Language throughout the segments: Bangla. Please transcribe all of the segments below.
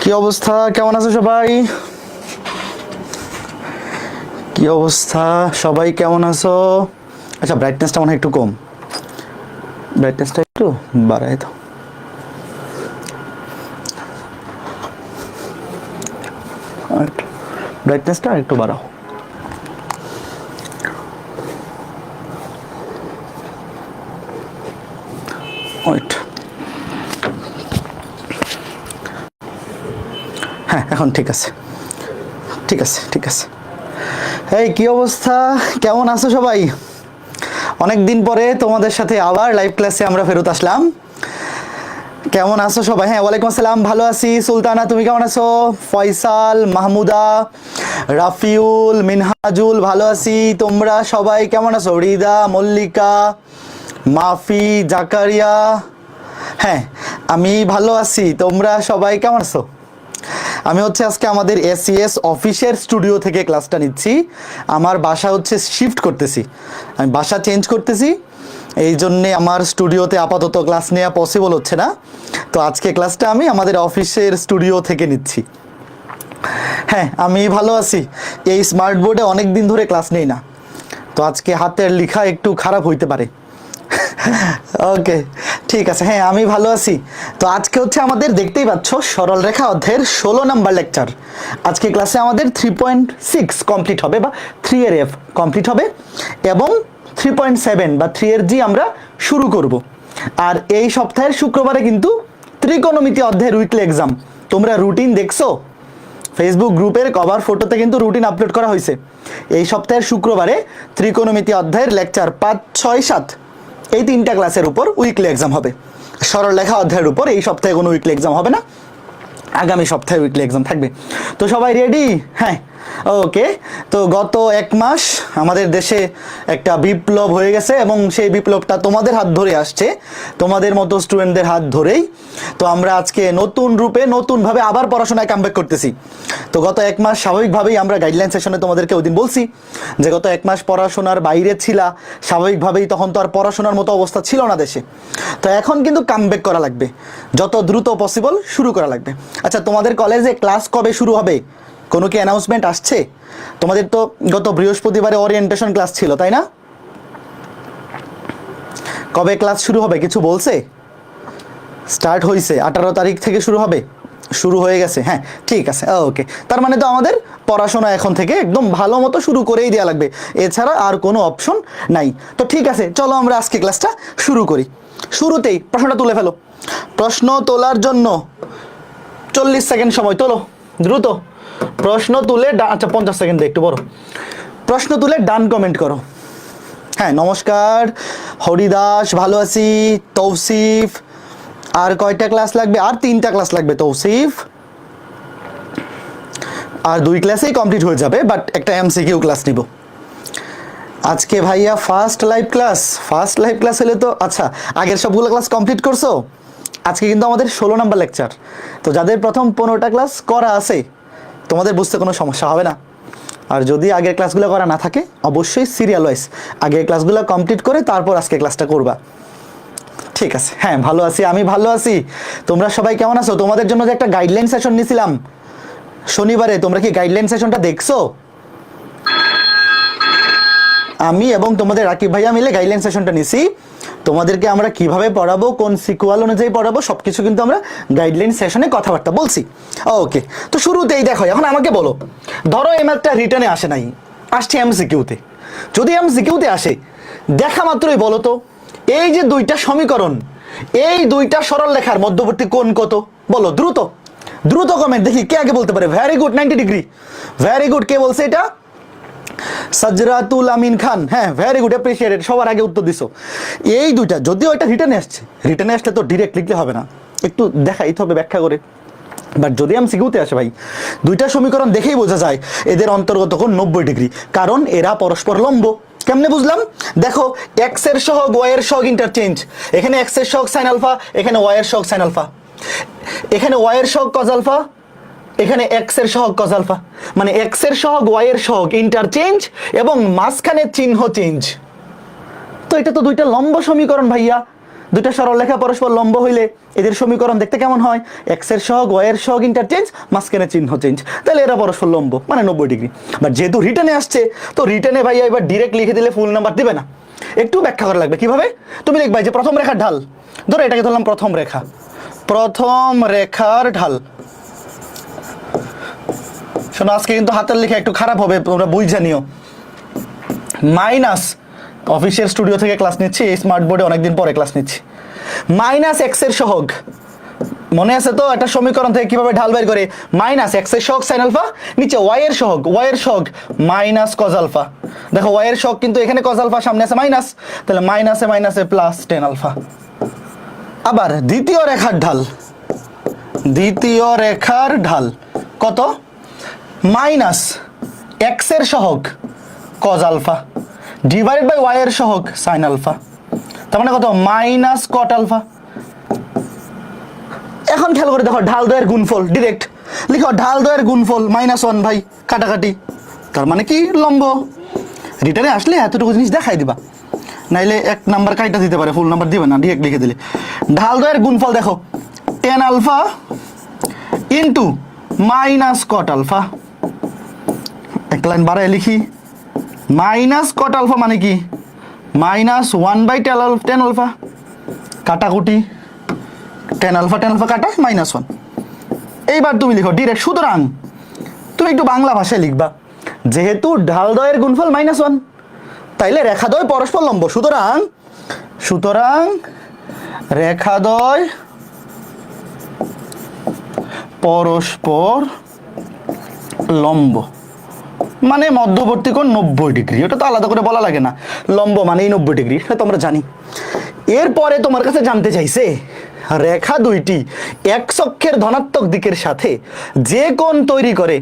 কি অবস্থা, কেমন আছো সবাই? কি অবস্থা সবাই, কেমন আছো? আচ্ছা, ব্রাইটনেসটা মনে হয় একটু কম, ব্রাইটনেসটা একটু বাড়াই দাও। ব্রাইটনেসটা একটু বাড়াও। ওয়েট, হ্যাঁ এখন ঠিক আছে, ঠিক আছে, ঠিক আছে। এই কি অবস্থা, কেমন আছো সবাই? অনেক দিন পরে তোমাদের সাথে আবার লাইভ ক্লাসে আমরা ফেরত আসলাম। কেমন আছো সবাই? হ্যাঁ, ওয়ালাইকুম আসসালাম, ভালো আছি। সুলতানা, তুমি কেমন আছো? ফয়সাল, মাহমুদা, রাফিউল, মিনহাজুল, ভালো আছি। তোমরা সবাই কেমন আছো? রিদা, মল্লিকা, মাফি, জাকারিয়া, হ্যাঁ আমি ভালো আছি। তোমরা সবাই কেমন আছো? আমি হচ্ছে আজকে আমাদের এসিএস অফিসের স্টুডিও থেকে ক্লাসটা নিচ্ছি। আমার বাসা হচ্ছে শিফট করতেছি, আমি বাসা চেঞ্জ করতেছি, এই জন্যে আমার স্টুডিওতে আপাতত ক্লাস নেওয়া পসিবল হচ্ছে না। তো আজকে ক্লাসটা আমি আমাদের অফিসের স্টুডিও থেকে নিচ্ছি। হ্যাঁ আমি ভালো আছি। এই স্মার্ট বোর্ডে অনেক দিন ধরে ক্লাস নেই না, তো আজকে হাতের লেখা একটু খারাপ হইতে পারে। ওকে, ঠিক আছে। হ্যাঁ আমি ভালো আছি। তো আজকে হচ্ছে আমাদের, দেখতেই পাচ্ছ, সরল রেখা অধ্যায়ের 16 নাম্বার লেকচার। আজকে ক্লাসে আমাদের 3.6 কমপ্লিট হবে, বা 3 এর এফ কমপ্লিট হবে, এবং 3.7 বা 3 এর জি আমরা শুরু করব। আর এই সপ্তাহের শুক্রবারে কিন্তু ত্রিকোণমিতি অধ্যায়ের উইকলি এক্সাম। তোমরা রুটিন দেখছো? ফেসবুক গ্রুপের কভার ফটোতে কিন্তু রুটিন আপলোড করা হয়েছে। এই সপ্তাহের শুক্রবারে ত্রিকোণমিতি অধ্যায়ের লেকচার 5, 6, 7 এই 3টা ক্লাসের উপর উইকলি এক্সাম হবে। সরল লেখা অধ্যায়ের উপর এই সপ্তাহে কোনো উইকলি এক্সাম হবে না, আগামী সপ্তাহে উইকলি এক্সাম থাকবে। তো সবাই রেডি? হ্যাঁ, ওকে। তো গত 1 মাস আমাদের দেশে একটা বিপ্লব হয়ে গেছে, এবং সেই বিপ্লবটা তোমাদের হাত ধরে আসছে, তোমাদের মতো স্টুডেন্টদের হাত ধরেই। তো আমরা আজকে নতুন রূপে নতুনভাবে আবার পড়াশোনায় কামব্যাক করতেছি। তো গত 1 মাস স্বাভাবিকভাবেই আমরা গাইডলাইন সেশনে তোমাদেরকে ওই দিন বলছি যে গত 1 মাস পড়াশোনার বাইরে ছিলা, স্বাভাবিকভাবেই তখন তো আর পড়াশোনার মতো অবস্থা ছিল না দেশে। তো এখন কিন্তু কামব্যাক করা লাগবে, যত দ্রুত পসিবল শুরু করা লাগবে। আচ্ছা, তোমাদের কলেজে ক্লাস কবে শুরু হবে, কোনো কি অ্যানাউন্সমেন্ট আসছে? তোমাদের তো গত বৃহস্পতিবারে ওরিয়েন্টেশন ক্লাস ছিল, তাই না? কবে ক্লাস শুরু হবে কিছু বলছে? স্টার্ট হয়েছে, 18 তারিখ থেকে শুরু হবে, শুরু হয়ে গেছে। হ্যাঁ ঠিক আছে, ওকে। তার মানে তো আমাদের পড়াশোনা এখন থেকে একদম ভালো মতো শুরু করেই দেওয়া লাগবে, এছাড়া আর কোনো অপশন নাই। তো ঠিক আছে, চলো আমরা আজকে ক্লাসটা শুরু করি। শুরুতেই প্রশ্নটা তুলে ফেলো। প্রশ্ন তোলার জন্য 40 সেকেন্ড সময়, তোলো দ্রুত। প্রশ্ন তুলে আচ্ছা 50 সেকেন্ড, একটু বড়। প্রশ্ন তুলে ডান কমেন্ট করো। হ্যাঁ নমস্কার, হরিদাস, ভালো আছি। তৌসিফ, আর কয়টা ক্লাস লাগবে? আর 3টা ক্লাস লাগবে তৌসিফ, আর 2 ক্লাসেই কমপ্লিট হয়ে যাবে, বাট একটা এমসিকিউ ক্লাস নিব আজকে। ভাইয়া first live class, first live class হলে তো আচ্ছা, আগের সবগুলো ক্লাস কমপ্লিট করছো? আজকে কিন্তু আমাদের 16 নাম্বার লেকচার। তো যাদের প্রথম 15টা ক্লাস করা আছে, তোমাদের বুঝতে কোনো সমস্যা হবে না। আর যদি আগের ক্লাসগুলো করা না থাকে, অবশ্যই সিরিয়াল ওয়াইজ আগের ক্লাসগুলো কমপ্লিট করে তারপর আজকে ক্লাসটা করবা। ঠিক আছে, হ্যাঁ ভালো আছি, আমি ভালো আছি। তোমরা সবাই কেমন আছো? তোমাদের জন্য যে একটা গাইডলাইন সেশন নিয়েছিলাম শনিবারে, তোমরা কি গাইডলাইন সেশনটা দেখছো? আমি এবং তোমাদের রাকিব ভাইয়া মিলে গাইডলাইন সেশনটা নিছি। তোমাদেরকে আমরা কিভাবে পড়াবো, কোন সিকুয়াল অনুযায়ী পড়াবো, সবকিছু কিন্তু আমরা গাইডলাইন সেশনে কথাবার্তা বলছি। ওকে, তো শুরুতেই দেখো, এখন আমাকে বলো, ধরো এই ম্যাথটা রিটার্নে আসে নাই, আসছে এমসিকিউতে। যদি এমসিকিউতে আসে, দেখা মাত্রই বলো তো, এই যে 2টা সমীকরণ, এই 2টা সরল রেখার মধ্যবর্তী কোণ কত? বলো দ্রুত, দ্রুত কমেন্ট দেখি কে আগে বলতে পারে। Very good, 90 degree, very good. কে বলছে এটা? সাজরাতুল আমিন খান, হ্যাঁ ভেরি গুড, অ্যাপ্রিসিয়েটেড, সবার আগে উত্তর দিছো। এই 2টা, যদিও এটা রিটার্নে আসছে, রিটার্নে আসলে তো ডিরেক্ট লিখতে হবে না, একটু দেখাইতে হবে ব্যাখ্যা করে। বাট যদি এমসিকিউতে আসে ভাই, 2টা সমীকরণ দেখেই বোঝা যায় এদের অন্তর্গত কোণ 90 ডিগ্রি, কারণ এরা পরস্পর লম্ব। কেমনে বুঝলাম? দেখো, এক্স এর সহগ ওয়াই এর সহগ ইন্টারচেঞ্জ। এখানে এক্স এর সহগ সাইন আলফা, এখানে ওয়াই এর সহগ সাইন আলফা, এখানে ওয়াই এর সহগ কজ আলফা, এখানে এক্স এর সহগ কজ আলফা। মানে এক্স এর সহগ ওয়াই এর সহগ ইন্টারচেঞ্জ, এবং মাঝখানে চিহ্ন চেঞ্জ। তো এটা তো 2টা লম্ব সমীকরণ ভাইয়া, দুইটা সরলরেখা পরস্পর লম্ব হইলে এদের সমীকরণ দেখতে কেমন হয়? এক্স এর সহগ ওয়াই এর সহগ ইন্টারচেঞ্জ, মাঝখানে চিহ্ন চেঞ্জ, তাহলে এরা পরস্পর লম্ব মানে 90 ডিগ্রি। বাট যেহেতু রিটেনে আসছে তো রিটেনে ভাইয়া এবার ডিরেক্ট লিখে দিলে ফুল নাম্বার দিবে না, একটু ব্যাখ্যা করা লাগবে। কিভাবে? তুমি লিখবা যে প্রথম রেখার ঢাল, ধরো এটাকে ধরলাম প্রথম রেখা, প্রথম রেখার ঢাল। শোনো আজকে কিন্তু হাতের লেখা একটু খারাপ হবে, তোমরা বুঝে নিও। মাইনাস, অফিসিয়াল স্টুডিও থেকে ক্লাস নিচ্ছি, এই স্মার্ট বোর্ডে অনেকদিন পরে ক্লাস নিচ্ছি। মাইনাস এক্স এর সহগ, মনে আছে তো একটা সমীকরণ থেকে কিভাবে ঢাল বের করে? মাইনাস এক্স এর সহগ সাইন আলফা, নিচে ওয়াই এর সহগ মাইনাস কজ আলফা। দেখো ওয়াই এর সহগ কিন্তু এখানে কজ আলফা, সামনে আছে মাইনাস, তাহলে মাইনাসে মাইনাসে প্লাস টেন আলফা। আবার দ্বিতীয় রেখার ঢাল, দ্বিতীয় রেখার ঢাল কত? মাইনাস এক্স এর সহগ cos alpha divided by Y এর সহগ সাইন আলফা, তার মানে কত? Minus cot alpha. এখন খেয়াল করে দেখো ঢাল দ্বয়ের গুণফল, ডিরেক্ট লিখো ঢাল দ্বয়ের গুণফল -1 ভাই, কাটাকাটি, তার মানে কি? লম্ব। রিটার্নে আসলে এতটুকু জিনিস দেখাই দিবা, নাইলে এক নাম্বার কাইটা দিতে পারে, ফুল নাম্বার দিবে না, ডিরেক্ট লিখে দিলে। ঢাল দ্বয়ের গুণফল দেখো tan alpha into minus cot alpha, এক লাইন বাড়ায় লিখি, মাইনাস কট আলফা মানে কি? -1/10 আলফা, কাটাকুটি, টেন আলফা কাটা -1। এইবার তুমি লিখো ডিরেক্ট। সুতরাং তুমি একটু বাংলা ভাষায় লিখবা, যেহেতু ঢাল দ্বয়ের গুণফল -1 তাইলে রেখাদ্বয় পরস্পর লম্ব, সুতরাং রেখাদ্বয় পরস্পর লম্ব মানে মধ্যবর্তী কোণ 90 ডিগ্রি, ওটা তো আলাদা করে বলা লাগে না, লম্ব মানেই 90 ডিগ্রি, সেটা তো আমরা জানি। এরপরে তোমার কাছে জানতে চাইছে রেখা দুইটি এক্স অক্ষের ধনাত্মক দিকের সাথে যে কোণ তৈরি করে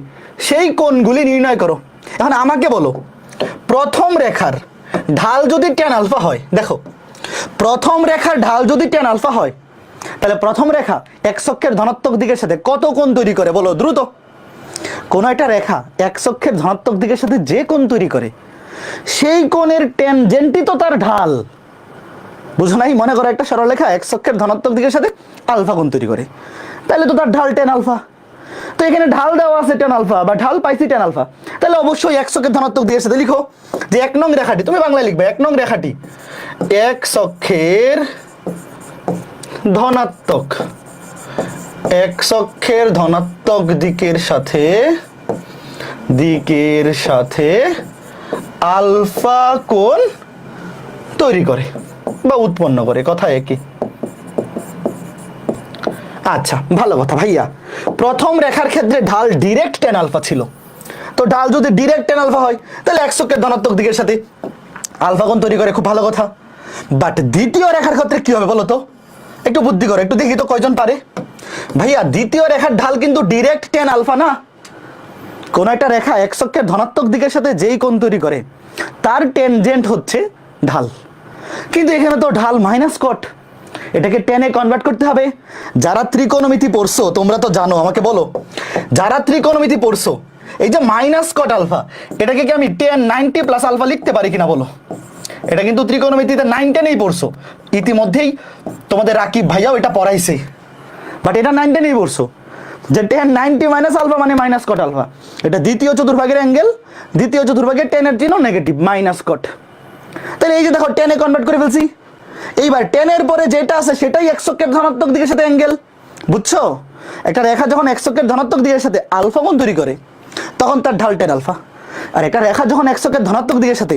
সেই কোণগুলি নির্ণয় করো। এখন আমাকে বলো প্রথম রেখার ঢাল যদি টেন আলফা হয়, দেখো প্রথম রেখার ঢাল যদি টেন আলফা হয় তাহলে প্রথম রেখা এক্স অক্ষের ধনাত্মক দিকের সাথে কত কোণ তৈরি করে বলো দ্রুত? কোন একটা রেখা এক্স অক্ষের ধনাত্মক দিকের সাথে যে কোণ তৈরি করে সেই কোণের ট্যানজেন্টই তো তার ঢাল, বুঝো নাই? মনে করো একটা সরলরেখা এক্স অক্ষের ধনাত্মক দিকের সাথে আলফা কোণ তৈরি করে, তাহলে তো তার ঢাল টেন আলফা। তো এখানে ঢাল দেওয়া আছে টেন আলফা বা ঢাল পাইছি টেন আলফা, তাহলে অবশ্যই এক্স অক্ষের ধনাত্মক দিকের সাথে লিখো যে 1 নং রেখাটি, তুমি বাংলায় লিখবে 1 নং রেখাটি এক্স অক্ষের ধনাত্মক, এক্স অক্ষের ধনাত্মক দিকের সাথে আলফা কোণ তৈরি করে বা উৎপন্ন করে, কথা একই। আচ্ছা ভালো কথা ভাইয়া, প্রথম রেখার ক্ষেত্রে ঢাল ডিরেক্ট টেন আলফা ছিল, তো ঢাল যদি ডিরেক্ট টেন আলফা হয় তাহলে এক্স অক্ষের ধনাত্মক দিকের সাথে আলফা কোণ তৈরি করে, খুব ভালো কথা। বাট দ্বিতীয় রেখার ক্ষেত্রে কি হবে বলো তো? একটু বুদ্ধি করো, একটু দেখি তো কয়জন পারে। ভাইয়া দ্বিতীয় রেখার ঢাল কিন্তু ডিরেক্ট টেন আলফা না, কোন একটা রেখা এক্স অক্ষের ধনাত্মক দিকের সাথে যেই কোণ তৈরি করে তার টেনজেন্ট হচ্ছে ঢাল, কিন্তু এখানে তো ঢাল মাইনাস কট, এটাকে টেনে কনভার্ট করতে হবে। যারা ত্রিকোণমিতি পড়ছো তোমরা তো জানো, আমাকে বলো যারা ত্রিকোণমিতি পড়ছো এই যে মাইনাস কট আলফা, এটাকে কি আমি 10 90 প্লাস আলফা লিখতে পারি কিনা বলো? এটা কিন্তু ত্রিকোণমিতিতে 9-10 পড়ছো, ইতিমধ্যেই তোমাদের রাকিব ভাইয়াও এটা পড়াইছে, বাট এটা 9-10 পড়ছো যে 10 90 মাইনাস আলফা মানে মাইনাস কট আলফা, এটা দ্বিতীয় চতুর্ভাগের অ্যাঙ্গেল, দ্বিতীয় চতুর্ভাগের 10 এর চিহ্ন নেগেটিভ মাইনাস কট, তাহলে এই যে দেখো 10 এ কনভার্ট করে ফেলছি। এইবার 10 এর পরে যেটা আছে সেটাই এক্স অক্ষের ধনাত্মক দিকের সাথে অ্যাঙ্গেল, বুঝছো? একটা রেখা যখন এক্স অক্ষের ধনাত্মক দিকের সাথে আলফা কোণ তৈরি করে তখন তার ঢাল টেন আলফা, আর একটা রেখা যখন এক্স অক্ষের ধনাত্মক দিকের সাথে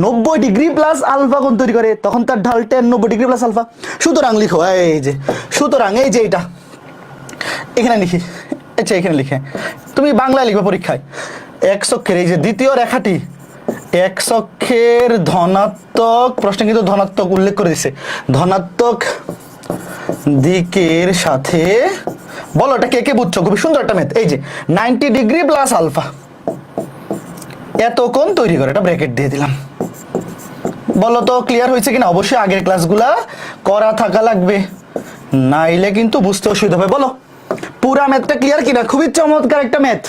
90 ডিগ্রি প্লাস আলফা কোণ তৈরি করে তখন তার ঢাল টেন 90 ডিগ্রি প্লাস আলফা। সুতরাং লিখো এই যে, সুতরাং এই যে এটা এখানে লিখি, আচ্ছা এখানে লিখে তুমি বাংলায় লিখবে পরীক্ষায়, এক্স অক্ষের এই যে দ্বিতীয় রেখাটি এক্স অক্ষের ধনাত্মক, প্রশ্নে কিন্তু ধনাত্মক উল্লেখ করে দিচ্ছে, ধনাত্মক দিকের সাথে, বলো এটা কে কে বুঝছো? খুবই সুন্দর একটা ম্যাথ, এই যে 90 ডিগ্রি প্লাস আলফা এত কোণ তৈরি করে, এটা ব্র্যাকেট দিয়ে দিলাম। বলো তো ক্লিয়ার হয়েছে কিনা? অবশ্যই আগের ক্লাসগুলা করা থাকা লাগবে, নাইলে কিন্তু বুঝতে অসুবিধা হবে। বলো পুরা ম্যাথটা ক্লিয়ার কিনা? খুবই চমৎকার একটা ম্যাথ,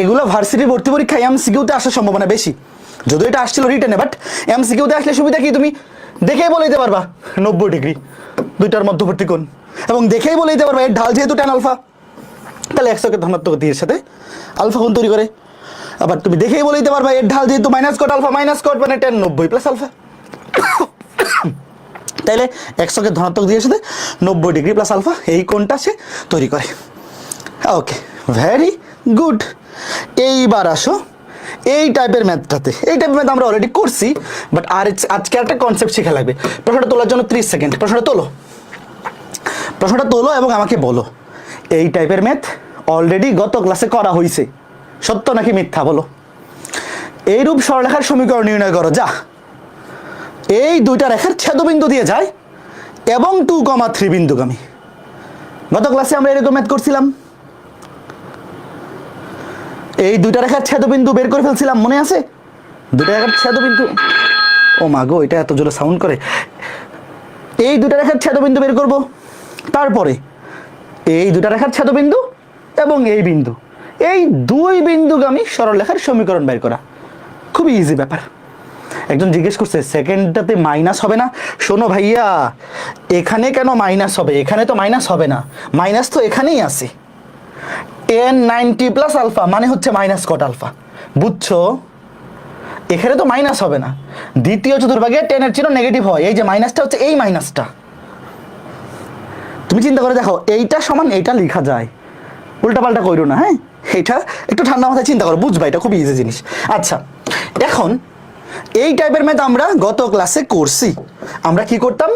এগুলো ভার্সিটি ভর্তি পরীক্ষায় এমসিকিউতে আসার সম্ভাবনা বেশি, যদিও এটা আসছিল রিটেনে, বাট এমসিকিউতে আসলে সুবিধা কি তুমি দেখেই বলে দিতে পারবা 90 ডিগ্রি দুইটার মধ্যবর্তী কোণ, এবং দেখেই বলে দিতে পারবা এর ঢাল যেহেতু tan আলফা, তাহলে একশোকে ধনাত্মক দিকের সাথে আলফা কোণ তৈরি করে। আবার তুমি দেখেই বলে দিতে পারবা এর ঢাল যেহেতু minus cot alpha, minus cot মানে tan 90 প্লাস আলফা, তাইলে একশোকে ধনাত্মক দিকের সাথে 90 ডিগ্রি প্লাস আলফা এই কোণটা সে তৈরি করে। ওকে, ভেরি গুড। এইবার আসো এই টাইপের ম্যাথটাতে। এই টাইপের ম্যাথ আমরা অলরেডি করছি, বাট আজকে একটা কনসেপ্ট শেখা লাগবে। প্রশ্নটা তোলার জন্য 30 সেকেন্ড। প্রশ্নটা তোলো এবং আমাকে বলো এই টাইপের ম্যাথ অলরেডি গত ক্লাসে করা হয়েছে, সত্য নাকি মিথ্যা বলো। এইরূপ সরলরেখার সমীকরণ নির্ণয় করো যা এই দুইটা রেখার ছেদবিন্দু দিয়ে যায় এবং 2,3 বিন্দুগামী। গত ক্লাসে আমরা এরকম ম্যাথ করছিলাম, এই দুইটা রেখার ছেদবিন্দু বের করে ফেলছিলাম, মনে আছে? দুইটা রেখার ছেদবিন্দু, ও মা গো এটা এত জোরে সাউন্ড করে। এই দুইটা রেখার ছেদবিন্দু বের করব, তারপরে এই দুইটা রেখার ছেদবিন্দু এবং এই বিন্দু, এই দুই বিন্দুগামী সরলরেখার সমীকরণ বের করা। খুবই ইজি ব্যাপার। একজন জিজ্ঞেস করছে সেকেন্ডটাতে মাইনাস হবে না? শোনো ভাইয়া, এখানে কেন মাইনাস হবে? এখানে তো মাইনাস হবে না, মাইনাস তো এখানেই আছে। tan 90 প্লাস আলফা মানে হচ্ছে মাইনাস কট আলফা, বুঝছো? এখানে তো মাইনাস হবে না। দ্বিতীয় চতুর্ভাগে tan এর চিহ্ন নেগেটিভ হয়, এই যে মাইনাসটা হচ্ছে এই মাইনাসটা। তুমি চিন্তা করে দেখো, এইটা সমান এইটা লেখা যায়, উল্টাপাল্টা কইরো না, হ্যাঁ? এইটা একটু ঠান্ডা মাথায় চিন্তা করো, বুঝবা, এটা খুব ইজি জিনিস। আচ্ছা, এখন এই টাইপের ম্যাথ আমরা গত ক্লাসে করছি। আমরা কি করতাম?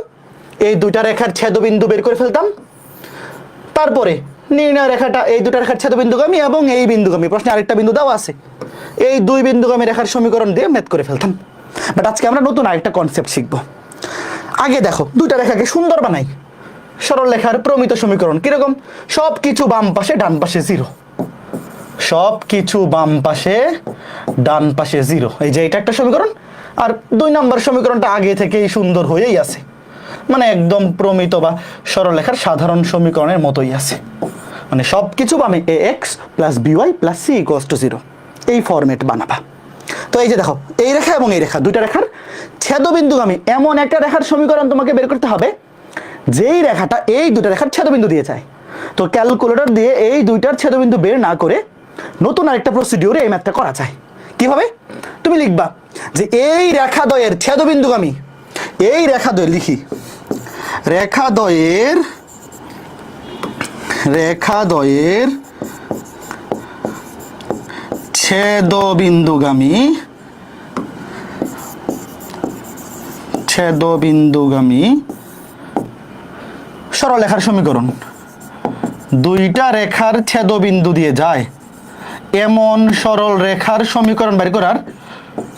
এই দুইটা রেখার ছেদবিন্দু বের করে ফেলতাম, তারপরে নির্ণয় রেখাটা এই দুটা রেখার ছেদবিন্দুগামী এবং এই বিন্দুগামী, প্রশ্নে আরেকটা বিন্দু দাও আছে, এই দুই বিন্দুগামী রেখার সমীকরণ দিয়ে ম্যাথ করে ফেলতাম। বাট আজকে আমরা নতুন আরেকটা কনসেপ্ট শিখবো। আগে দেখো দুইটা রেখাকে সুন্দর বানাই। সরল রেখার প্রমিত সমীকরণ কিরকম? সব কিছু বাম পাশে ডান পাশে 0, সব কিছু বাম পাশে ডান পাশে 0। এই যে এটা একটা সমীকরণ, আর 2 নম্বর সমীকরণটা আগে থেকেই সুন্দর হয়েই আছে, মানে একদম প্রমিত বা সরলরেখার সাধারণ সমীকরণের মতোই আছে, মানে সব কিছু বামে ax plus by plus c equals to 0, এই ফরম্যাট বানাবা। তো এই যে দেখো এই রেখা এবং এই রেখা দুইটা রেখার ছেদবিন্দুগামী এমন একটা রেখার সমীকরণ তোমাকে বের করতে হবে যেই রেখাটা এই দুটা রেখার ছেদবিন্দু দিয়ে যায়। তো ক্যালকুলেটর দিয়ে এই দুইটার ছেদবিন্দু বের না করে নতুন আরেকটা প্রসিডিউরে এই ম্যাথটা করা যায়। কিভাবে? তুমি লিখবা যে এই রেখাদ্বয়ের ছেদবিন্দুগামী, এই রেখাদ্বয়ের লিখি রেখাদ্বয়ের ছেদবিন্দুগামী সরলরেখার সমীকরণ, দুইটা রেখার ছেদবিন্দু দিয়ে যায় এমন সরল রেখার সমীকরণ বের করার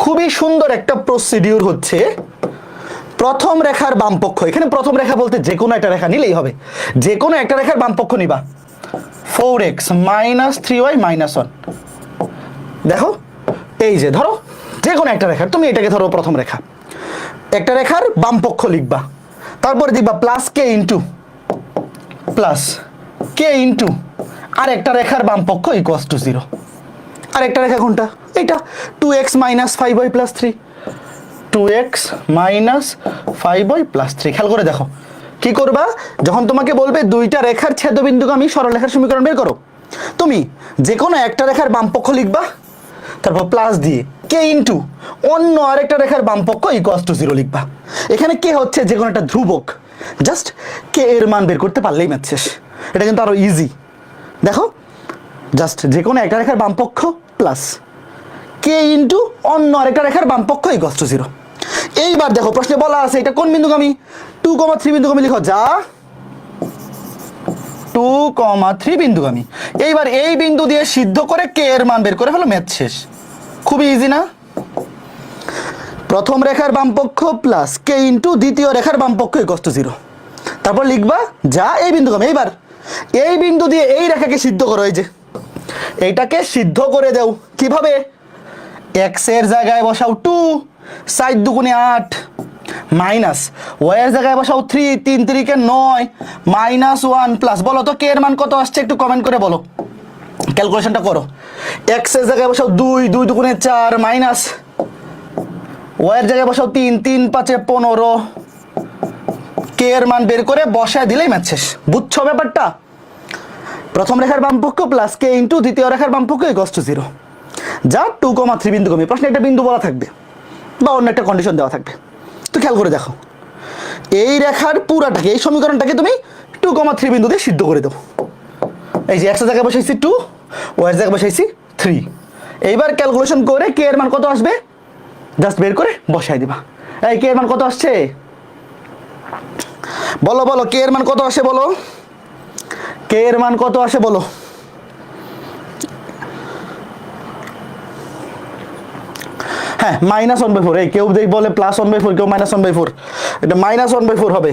খুবই সুন্দর একটা প্রসিডিউর হচ্ছে প্রথম রেখার বামপক্ষ। এখানে প্রথম রেখা বলতে যে কোনো একটা রেখা নিলেই হবে, যে কোনো একটা রেখার বামপক্ষ নিবা 4x মাইনাস 3y মাইনাস 1। দেখো এই যে ধরো যে কোনো একটা রেখার, তুমি এটাকে ধরো প্রথম রেখা, একটা রেখার বামপক্ষ লিখবা, তারপরে দিবা প্লাস কে ইন্টু আর একটা রেখার বামপক্ষ ইকুয়ালস টু 0। আর একটা রেখা কোনটা? এটা 2x minus 5y plus 3, 2x minus 5y plus 3। খেয়াল করে দেখো কি করবা, যখন তোমাকে বলবে দুইটা রেখার ছেদবিন্দুগামী সরলরেখার সমীকরণ বের করো, তুমি যে কোনো একটা রেখার বামপক্ষ লিখবা, তারপর প্লাস দিয়ে কে ইন্টু অন্য আরেকটা রেখার বামপক্ষ ইকুয়ালস টু 0 লিখবা। এখানে কে হচ্ছে যে কোনো একটা ধ্রুবক, জাস্ট কে এর মান বের করতে পারলেই ম্যাথ শেষ। এটা কিন্তু আরো ইজি। দেখো জাস্ট যে কোনো একটা রেখার বামপক্ষ প্লাস কে ইন্টু অন্য আরেকটা রেখার বামপক্ষ ইকুয়ালস টু 0। এইবার দেখো প্রশ্নে বলা আছে এটা কোন বিন্দুগামী? 2,3 বিন্দুগামী লিখো, যা 2,3 বিন্দুগামী। এইবার এই বিন্দু দিয়ে সিদ্ধ করে কে এর মান বের করে ফেলো, ম্যাথ শেষ। খুবই ইজি না? প্রথম রেখার বামপক্ষ প্লাস কে ইন্টু দ্বিতীয় রেখার বামপক্ষ ইকুয়ালস টু 0, তারপর লিখবা যা এই বিন্দুগামী। এইবার এই বিন্দু দিয়ে এই রেখাকে সিদ্ধ করো, এই যে এইটাকে সিদ্ধ করে দাও। কিভাবে? x এর জায়গায় বসাও 2, 4 দুগুণে 8 মাইনাস y এর জায়গায় বসাও 3, 3 3 কে 9 মাইনাস 1 প্লাস। বলো তো কে এর মান কত আসছে, একটু কমেন্ট করে বলো, ক্যালকুলেশনটা করো। x এর জায়গায় বসাও 2, 2 দুগুণে 4 মাইনাস ওয়াই এর জায়গায় বসাও 3, 3 5 15, কে এর মান বের করে বসায় দিলেই ম্যাথ শেষ। বুঝছো ব্যাপারটা? প্রথম রেখার বামপক্ষ প্লাস কে ইন্টু দ্বিতীয় রেখার বামপক্ষ ইকুয়ালস টু 0, যা 2,3 বিন্দু কমে। প্রশ্নে একটা বিন্দু বলা থাকবে বা অন্য একটা কন্ডিশন দেওয়া থাকবে। তো খেয়াল করে দেখো, এই রেখার পুরাটাকে, এই সমীকরণটাকে তুমি 2,3 বিন্দু দিয়ে সিদ্ধ করে দেবো। এই যে এক্স এর জায়গায় বসাইছি 2, ওয়াই এর জায়গায় বসাইছি 3। এইবার ক্যালকুলেশন করে কে এর মান কত আসবে জাস্ট বের করে বসাই দিবা। এই কে এর মান কত আসছে বলো, বলো কে এর মান কত আসে বলো, কে এর মান কত আসে বলো। হ্যাঁ -1/4। এই কেউ বলে +1/4, কেউ -1/4, এটা -1/4 হবে।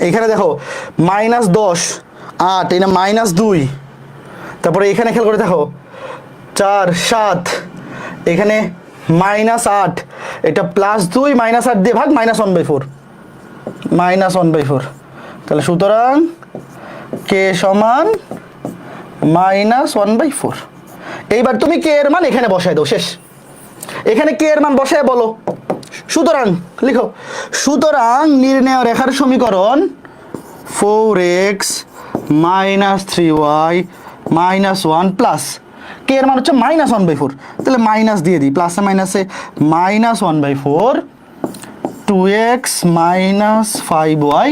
এইখানে দেখো -10, 8, এটা -2, তারপরে এখানে খেয়াল করে দেখো 4, 7, এখানে -8, এটা +2, -8 দিয়ে ভাগ -1/4, -1/4। তাহলে সুতরাং কে সমান -1/4। এইবার তুমি কে এর মান এখানে বসায় দাও, শেষ। এখানে কে এর মান বসায় বলো। সুতরাং লিখো, সুতরাং নির্ণেয় রেখার সমীকরণ 4x - 3y - 1 প্লাস কে এর মান হচ্ছে -1/4, তাহলে মাইনাস দিয়ে দিই, প্লাসে মাইনাসে -1/4, 2x - 5y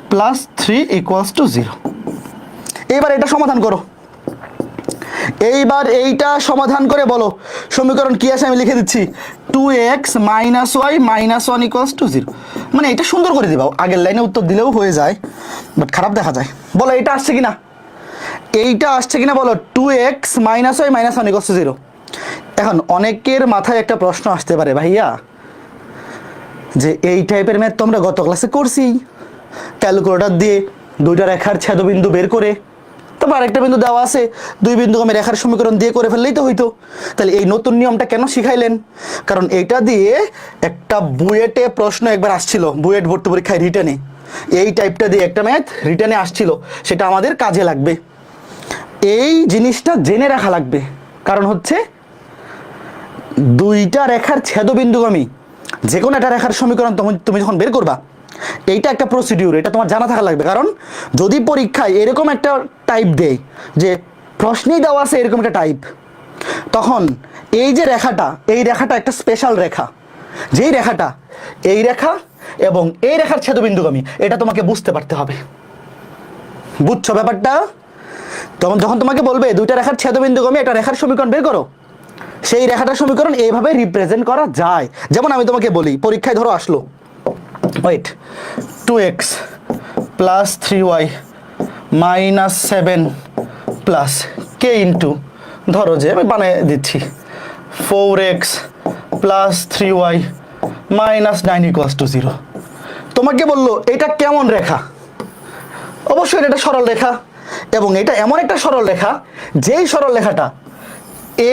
+ 3 = 0। এবার এটা সমাধান করো। এইবার এইটা সমাধান করে বলো সমীকরণ কি আছে, আমি লিখে দিচ্ছি 2x - y - 1 = 0। মানে এটা সুন্দর করে দিবা, আগের লাইনে উত্তর দিলেও হয়ে যায়, বাট খারাপ দেখা যায়। বলো এটা আসছে কিনা, এইটা আসছে কিনা বলো। 2x - y - 1 = 0। এখন অনেকের মাথায় একটা প্রশ্ন আসতে পারে, ভাইয়া যে এই টাইপের ম্যাথ তো আমরা গত ক্লাসে করছি, ক্যালকুলেটর দিয়ে দুইটা রেখার ছেদবিন্দু বের করে, তারপর আরেকটা বিন্দু দেওয়া আছে, দুই বিন্দু আমি রেখার সমীকরণ দিয়ে করে ফেললেই তো হইতো। তাহলে এই নতুন নিয়মটা কেন শিখাইলেন? কারণ এইটা দিয়ে একটা বুয়েটে প্রশ্ন একবার আসছিল, বুয়েট ভর্তি পরীক্ষায় রিটেনে, এই টাইপটা দিয়ে একটা ম্যাথ রিটেনে আসছিল, সেটা আমাদের কাজে লাগবে। এই জিনিসটা জেনে রাখা লাগবে, কারণ হচ্ছে দুইটা রেখার ছেদবিন্দুগামী যে কোনো একটা রেখার সমীকরণ তুমি যখন বের করবা, এইটা একটা প্রসিডিউর, এটা তোমার জানা থাকা লাগবে। কারণ যদি পরীক্ষায় এরকম একটা টাইপ দেয়, যে প্রশ্নেই দেওয়া আছে এরকম একটা টাইপ, তখন এই যে রেখাটা, এই রেখাটা একটা স্পেশাল রেখা, যেই রেখাটা এই রেখা এবং এই রেখার ছেদবিন্দুগামী, এটা তোমাকে বুঝতে পারতে হবে। বুঝছো ব্যাপারটা? তখন যখন তোমাকে বলবে দুইটা রেখার ছেদবিন্দুগামী একটা রেখার সমীকরণ বের করো, সেই রেখাটার সমীকরণ এইভাবে রিপ্রেজেন্ট করা যায়। যেমন আমি তোমাকে বলি, পরীক্ষায় ধরো আসলো, ওয়েট, 2x + 3y - 7 প্লাস কে ইন্টু, ধরো যে আমি বানিয়ে দিচ্ছি, 4x + 3y - 9 = 0। তোমাকে বললো এটা কেমন রেখা? অবশ্যই এটা সরল রেখা, এবং এটা এমন একটা সরল রেখা, যেই সরল রেখাটা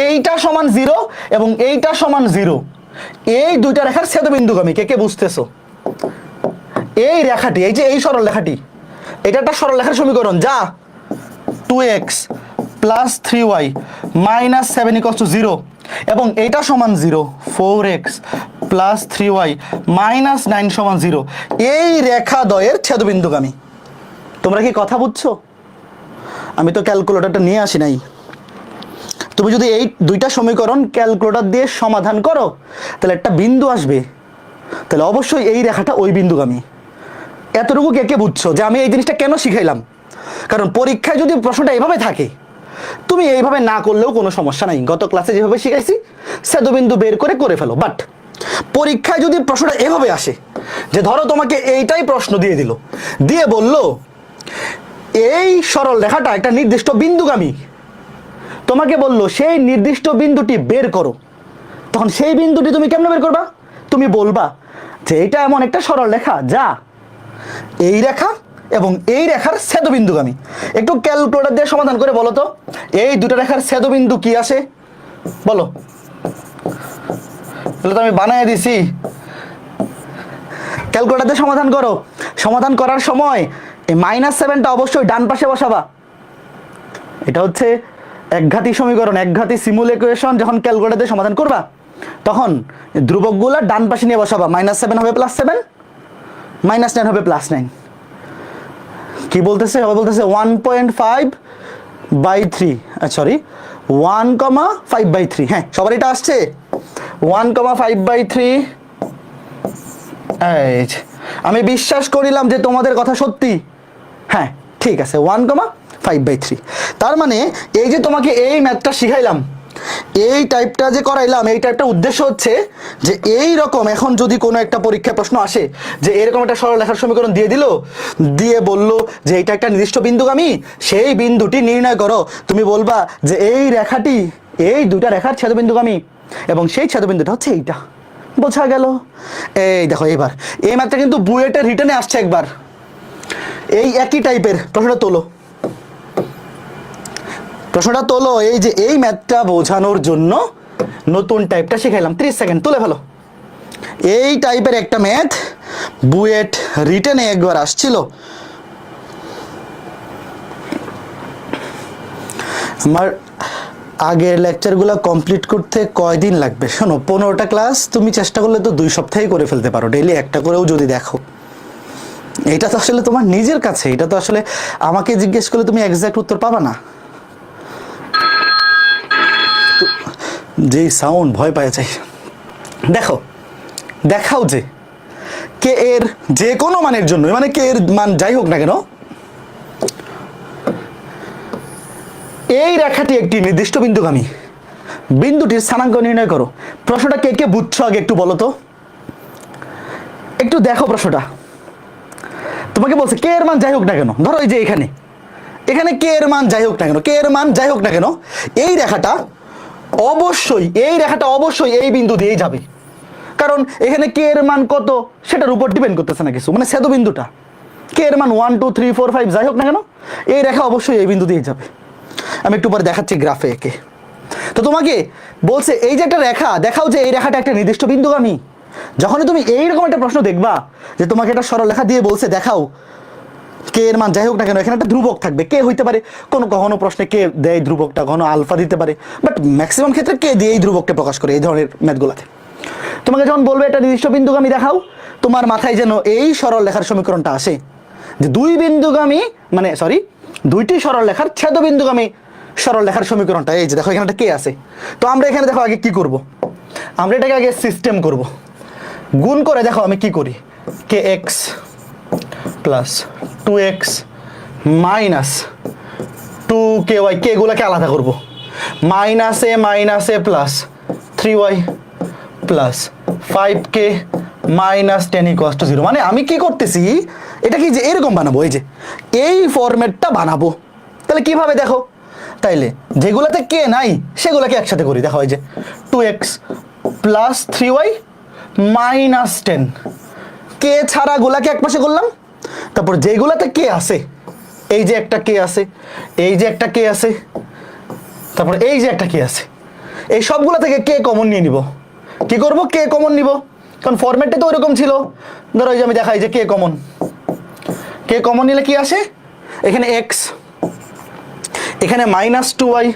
এইটা সমান 0 এবং এইটা সমান 0, এই দুইটা রেখার ছেদবিন্দুগামী। কে কে বুঝতেছো? এই রেখাটি, এই যে এই সরল রেখাটি, এটা একটা সরল রেখার সমীকরণ, যা 2x + 3y - 7 = 0 এবং এইটা সমান 0, 4x + 3y - 9 সমান 0, এই রেখা দ্বয়ের ছেদবিন্দুগামী। তোমরা কি কথা বুঝছো? আমি তো ক্যালকুলেটরটা নিয়ে আসি নাই। তুমি যদি এই দুইটা সমীকরণ ক্যালকুলেটর দিয়ে সমাধান করো, তাহলে একটা বিন্দু আসবে, তাহলে অবশ্যই এই রেখাটা ওই বিন্দুগামী। এতটুকু কে কে বুঝছো যে আমি এই জিনিসটা কেন শিখাইলাম? কারণ পরীক্ষায় যদি প্রশ্নটা এইভাবে থাকে, তুমি এইভাবে না করলেও কোনো সমস্যা নাই, গত ক্লাসে যেভাবে শিখাইছি ছেদবিন্দু বের করে করে ফেলো। বাট পরীক্ষায় যদি প্রশ্নটা এভাবে আসে, যে ধরো তোমাকে এইটাই প্রশ্ন দিয়ে দিল, দিয়ে বলল এই সরল রেখাটা একটা নির্দিষ্ট বিন্দুগামী, তোমাকে বললো সেই নির্দিষ্ট বিন্দুটি বের করো, তখন সেই বিন্দুটি তুমি কেমনে বের করবা? তুমি বলবা যে এটা এমন একটা সরল রেখা, যা এই রেখা এবং এই রেখার ছেদবিন্দুগামী। একটু ক্যালকুলেটর দিয়ে সমাধান করে বলো তো, এই দুটো রেখার ছেদবিন্দু কি আসে বলো। তাহলে তো আমি বানিয়ে দিছি, ক্যালকুলেটর দিয়ে সমাধান করো। সমাধান করার সময় এই -7টা অবশ্যই ডান পাশে বসাবা। এটা হচ্ছে একঘাতী সমীকরণ, একঘাতী সিমুল ইকুয়েশন। যখন ক্যালকুলেটর দিয়ে সমাধান করবা, তখন ধ্রুবকগুলো ডান পাশে নিয়ে বসাবা, -7 হবে +7, -9 হবে +9। কি বলতেছে? বলতেছে 1.5/3, সরি 1,5/3। হ্যাঁ, সবার এটা আসছে 1,5/3। এই আমি বিশ্বাস করিলাম যে তোমাদের কথা সত্যি। হ্যাঁ ঠিক আছে, 1,5/3। তার মানে এই যে তোমাকে এই ম্যাথটা শিখাইলাম, এই টাইপটা যে করাইলাম, এই টাইপটা উদ্দেশ্য হচ্ছে যে এই রকম এখন যদি কোনো একটা পরীক্ষা প্রশ্ন আসে যে এরকম একটা সরলরেখার সমীকরণ দিয়ে দিল, দিয়ে বললো যে এটা একটা নির্দিষ্ট বিন্দুগামী, সেই বিন্দুটি নির্ণয় করো। তুমি বলবা যে এই রেখাটি এই দুটা রেখার ছেদবিন্দুগামী এবং সেই ছেদবিন্দুটা হচ্ছে এইটা। বোঝা গেল? এই দেখো এবার এই ম্যাথটা কিন্তু বুয়েটের রিটেনে আসছে একবার, এই একই টাইপের। প্রশ্নটা তোলো, প্রশ্নটা তোলো। এই যে এই ম্যাথটা বোঝানোর জন্য নতুন টাইপটা শিখাইলাম, 30 সেকেন্ড তুলে ফেলো। এই টাইপের একটা ম্যাথ বুয়েট রিটেনে একবার আসছিল। আমার আগের লেকচারগুলো কমপ্লিট করতে কয়দিন লাগবে? শোনো, 15টা ক্লাস তুমি চেষ্টা করলে তো 2 সপ্তাহে করে ফেলতে পারো, ডেইলি একটা করেও যদি দেখো। এটা তো আসলে তোমার নিজের কাছে, এটা তো আসলে আমাকে জিজ্ঞেস করলে তুমি এক্সাক্ট উত্তর পাবা না। যে সাউন্ড ভয় পায় চাই। দেখো, দেখাও যে কে এর যে কোনো মানের জন্য, মানে কে এর মান যাই হোক না কেন, এই রেখাটি একটি নির্দিষ্ট বিন্দুগামী। বিন্দুটির স্থানাঙ্ক নির্ণয় করো। প্রশ্নটা কে কে বুঝছো আগে একটু বলো তো, একটু দেখো প্রশ্নটা। তোমাকে বলছে কে এর মান যাই হোক না কেন, ধরো এই যে এখানে এখানে কে এর মান যাই হোক না কেন, কে এর মান যাই হোক না কেন, এই রেখাটা অবশ্যই এই বিন্দু দিয়েই যাবে। কারণ এখানে কে এর মান কত সেটার উপর ডিপেন্ড করতেছে না কিছু, মানে ছেদবিন্দুটা কে এর মান 1 2 3 4 5 যাই হোক না কেন, এই রেখা অবশ্যই এই বিন্দু দিয়ে যাবে। আমি একটু পরে দেখাচ্ছি গ্রাফে একে। তো তোমাকে বলছে এই যে একটা রেখা দেখাও যে এই রেখাটা একটা নির্দিষ্ট বিন্দুগামী। যখনই তুমি এইরকম একটা প্রশ্ন দেখবা যে তোমাকে একটা সরল রেখা দিয়ে বলছে দেখাও কে এর মান যাই হোক না কেন, এখানে একটা ধ্রুবক থাকবে। কে হইতে পারে, কখনো প্রশ্নে কে দেয় ধ্রুবকটা, কখনো আলফা দিতে পারে, বাট ম্যাক্সিমাম ক্ষেত্রে কে দিয়ে এই ধ্রুবককে প্রকাশ করে এই ধরনের ম্যাথগুলোতে। তোমাকে যখন বলবে একটা নির্দিষ্ট বিন্দুগামী দেখাও, তোমার মাথায় যেন এই সরল রেখার সমীকরণটা আসে যে দুইটি সরল রেখার ছেদবিন্দুগামী সরল রেখার সমীকরণটা। এই যে দেখো এখানে একটা কে আছে। তো আমরা এখানে দেখো আগে কি করব, আমরা এটাকে আগে সিস্টেম করব। গুণ করে দেখো আমি কি করি, K X plus 2x minus 2ky, K গুলাকে আলাদা করব, -a plus 3y plus 5k minus 10 = 0। মানে আমি কি করতেছি, এটা কি যে এরকম বানাবো, এই যে এই ফরম্যাটটা বানাবো। তাহলে কিভাবে দেখো, তাইলে যেগুলাতে কে নাই সেগুলাকে একসাথে করি। দেখো এই যে 2x প্লাস 3y মাইনাস 10, কে ছাড়া গুলাকে একপাশে করলাম। তারপর যেগুলাতে কে আছে, এই যে একটা কে আছে, এই যে একটা কে আছে, তারপর এই যে একটা কে আছে, এই সবগুলা থেকে কে কমন নিয়ে নিব। কি করব, কে কমন নিব, কারণ ফরম্যাটটা তো ওইরকম ছিল। ধরো এই যে আমি দেখাই যে কে কমন নিলে কি আসে, এখানে x, এখানে -2y,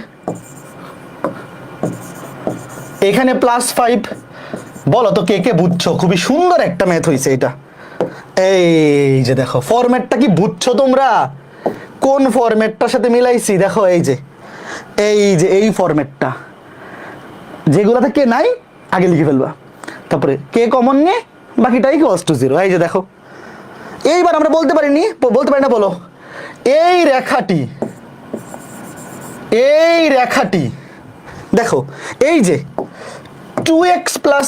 এখানে +5। বলো তো কে কে বুঝছো? খুবই সুন্দর একটা ম্যাথ হয়েছে এটা। এই যে দেখো ফরম্যাটটা কি বুঝছো তোমরা, কোন ফরম্যাটটার সাথে মিলাইছি দেখো, এই যে এই ফরম্যাটটা, যেগুলাতে কে নাই আগে লিখে ফেলবা, তারপরে কে কমন নিয়ে বাকিটাই = 0। এই যে দেখো, এইবার আমরা বলতে পারি না, বলো এই রেখাটি দেখো, এই যে 2x প্লাস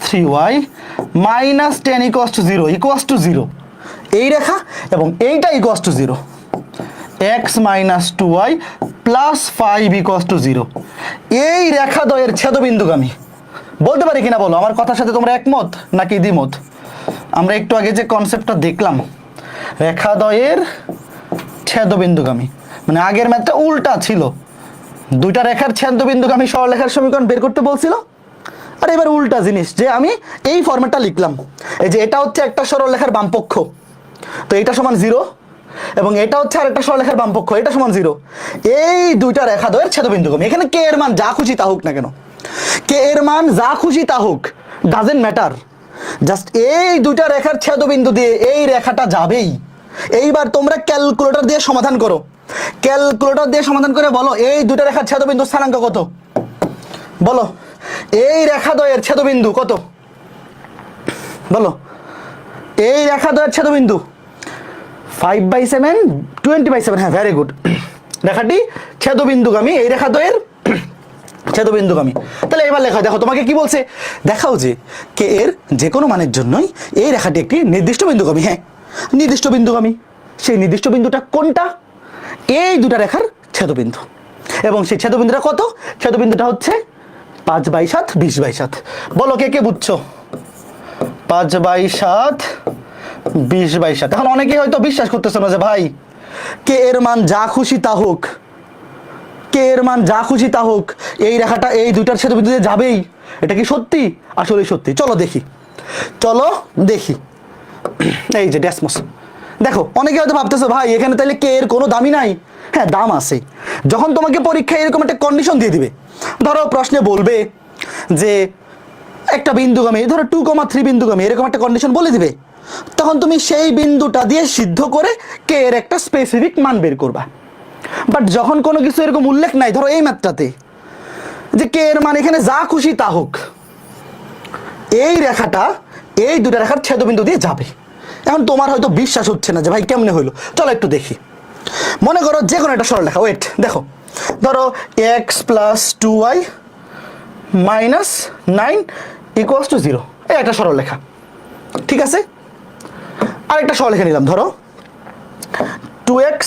3y মাইনাস 10 = 0 এই রেখা, এবং এইটা = 0, x মাইনাস 2y প্লাস 5 = 0। এই রেখাদ্বয়ের ছেদবিন্দুগামী। বলতে পারি কিনা বলো, আমার কথার সাথে তোমরা একমত নাকি দ্বিমত? আমরা একটু আগে যে কনসেপ্টটা দেখলাম, রেখাদ্বয়ের ছেদবিন্দুগামী, মানে আগের ম্যাথটা উল্টা ছিল, দুইটা রেখার ছেদবিন্দুগামী সরলরেখার সমীকরণ বের করতে বলছিল, আর এবার উল্টা জিনিস, যে আমি এই ফরম্যাটটা লিখলাম। এই যে এটা হচ্ছে একটা সরলরেখার বামপক্ষ, তো এটা সমান 0, এবং এটা হচ্ছে আরেকটা সরলরেখার বামপক্ষ, এটা সমান 0। এই দুইটা রেখা দ্বয়ের ছেদবিন্দুগামী। এখানে কে এর মান যা খুশি তা হোক না কেন, কে এর মান যা খুশি তা হোক, ডাজেন্ট ম্যাটার, জাস্ট এই দুইটা রেখার ছেদবিন্দু দিয়ে এই রেখাটা যাবেই। এইবার তোমরা ক্যালকুলেটর দিয়ে সমাধান করো, ক্যালকুলেটর দিয়ে সমাধান করে বলো এই দুইটা রেখার ছেদবিন্দু স্থানাঙ্ক কত, বলো এই রেখা দ্বয়ের ছেদবিন্দু কত, বলো এই রেখা দ্বয়ের ছেদবিন্দু 5/7 20/7। হ্যাঁ, ভেরি গুড। রেখাটি ছেদবিন্দুগামী, এই রেখা দ্বয়ের ছেদবিন্দুগামী। তাহলে এবার লেখা, দেখো তোমাকে কি বলছে, দেখাও যে কে এর যে কোনো মানের জন্যই এই রেখাটি একটি নির্দিষ্ট বিন্দুগামী। হ্যাঁ, নির্দিষ্ট বিন্দুগামী। সেই নির্দিষ্ট বিন্দুটা কোনটা, এই দুটা রেখার ছেদবিন্দু। এবং সেই ছেদবিন্দুটা কত, ছেদবিন্দুটা হচ্ছে 5/7 20/7। বলো কে কে বুঝছো, 5/7 20/7। এখন অনেকে হয়তো বিশ্বাস করতেছে না যে ভাই কে এর মান যা খুশি তা হোক, কে এর মান যা খুশি তা হোক এই রেখাটা এই দুইটার ছেদবিন্দুতে যাবেই, এটা কি সত্যি? আসলে সত্যি। চলো দেখি, চলো দেখি। এই যে ড্যাসমস, দেখো অনেকে হয়তো ভাবতেছো ভাই এখানে তাহলে কে এর কোনো দামই নাই। হ্যাঁ, দাম আছে। যখন তোমাকে পরীক্ষায় এরকম একটা কন্ডিশন দিয়ে দিবে, ধরো প্রশ্নে বলবে যে একটা বিন্দুগামী, ধরো 2,3 বিন্দুগামী, এরকম একটা কন্ডিশন বলে দিবে, তখন তুমি সেই বিন্দুটা দিয়ে সিদ্ধ করে কে এর একটা স্পেসিফিক মান বের করবা। বাট যখন কোনো কিছু এরকম উল্লেখ নাই, ধরো এই ম্যাথটাতে যে কে এর মান এখানে যা খুশি তা হোক, এই রেখাটা এই দুটা রেখার ছেদবিন্দু দিয়ে যাবে। এখন তোমার হয়তো বিশ্বাস হচ্ছে না যে ভাই কেমনে হইলো, চলো একটু দেখি। মনে করো যে কোনো একটা সরলরেখা, ওয়েট দেখো, ধরো x + 2y - 9 = 0, এই একটা সরলরেখা। ঠিক আছে, আরেকটা সরলরেখা নিলাম, ধরো 2x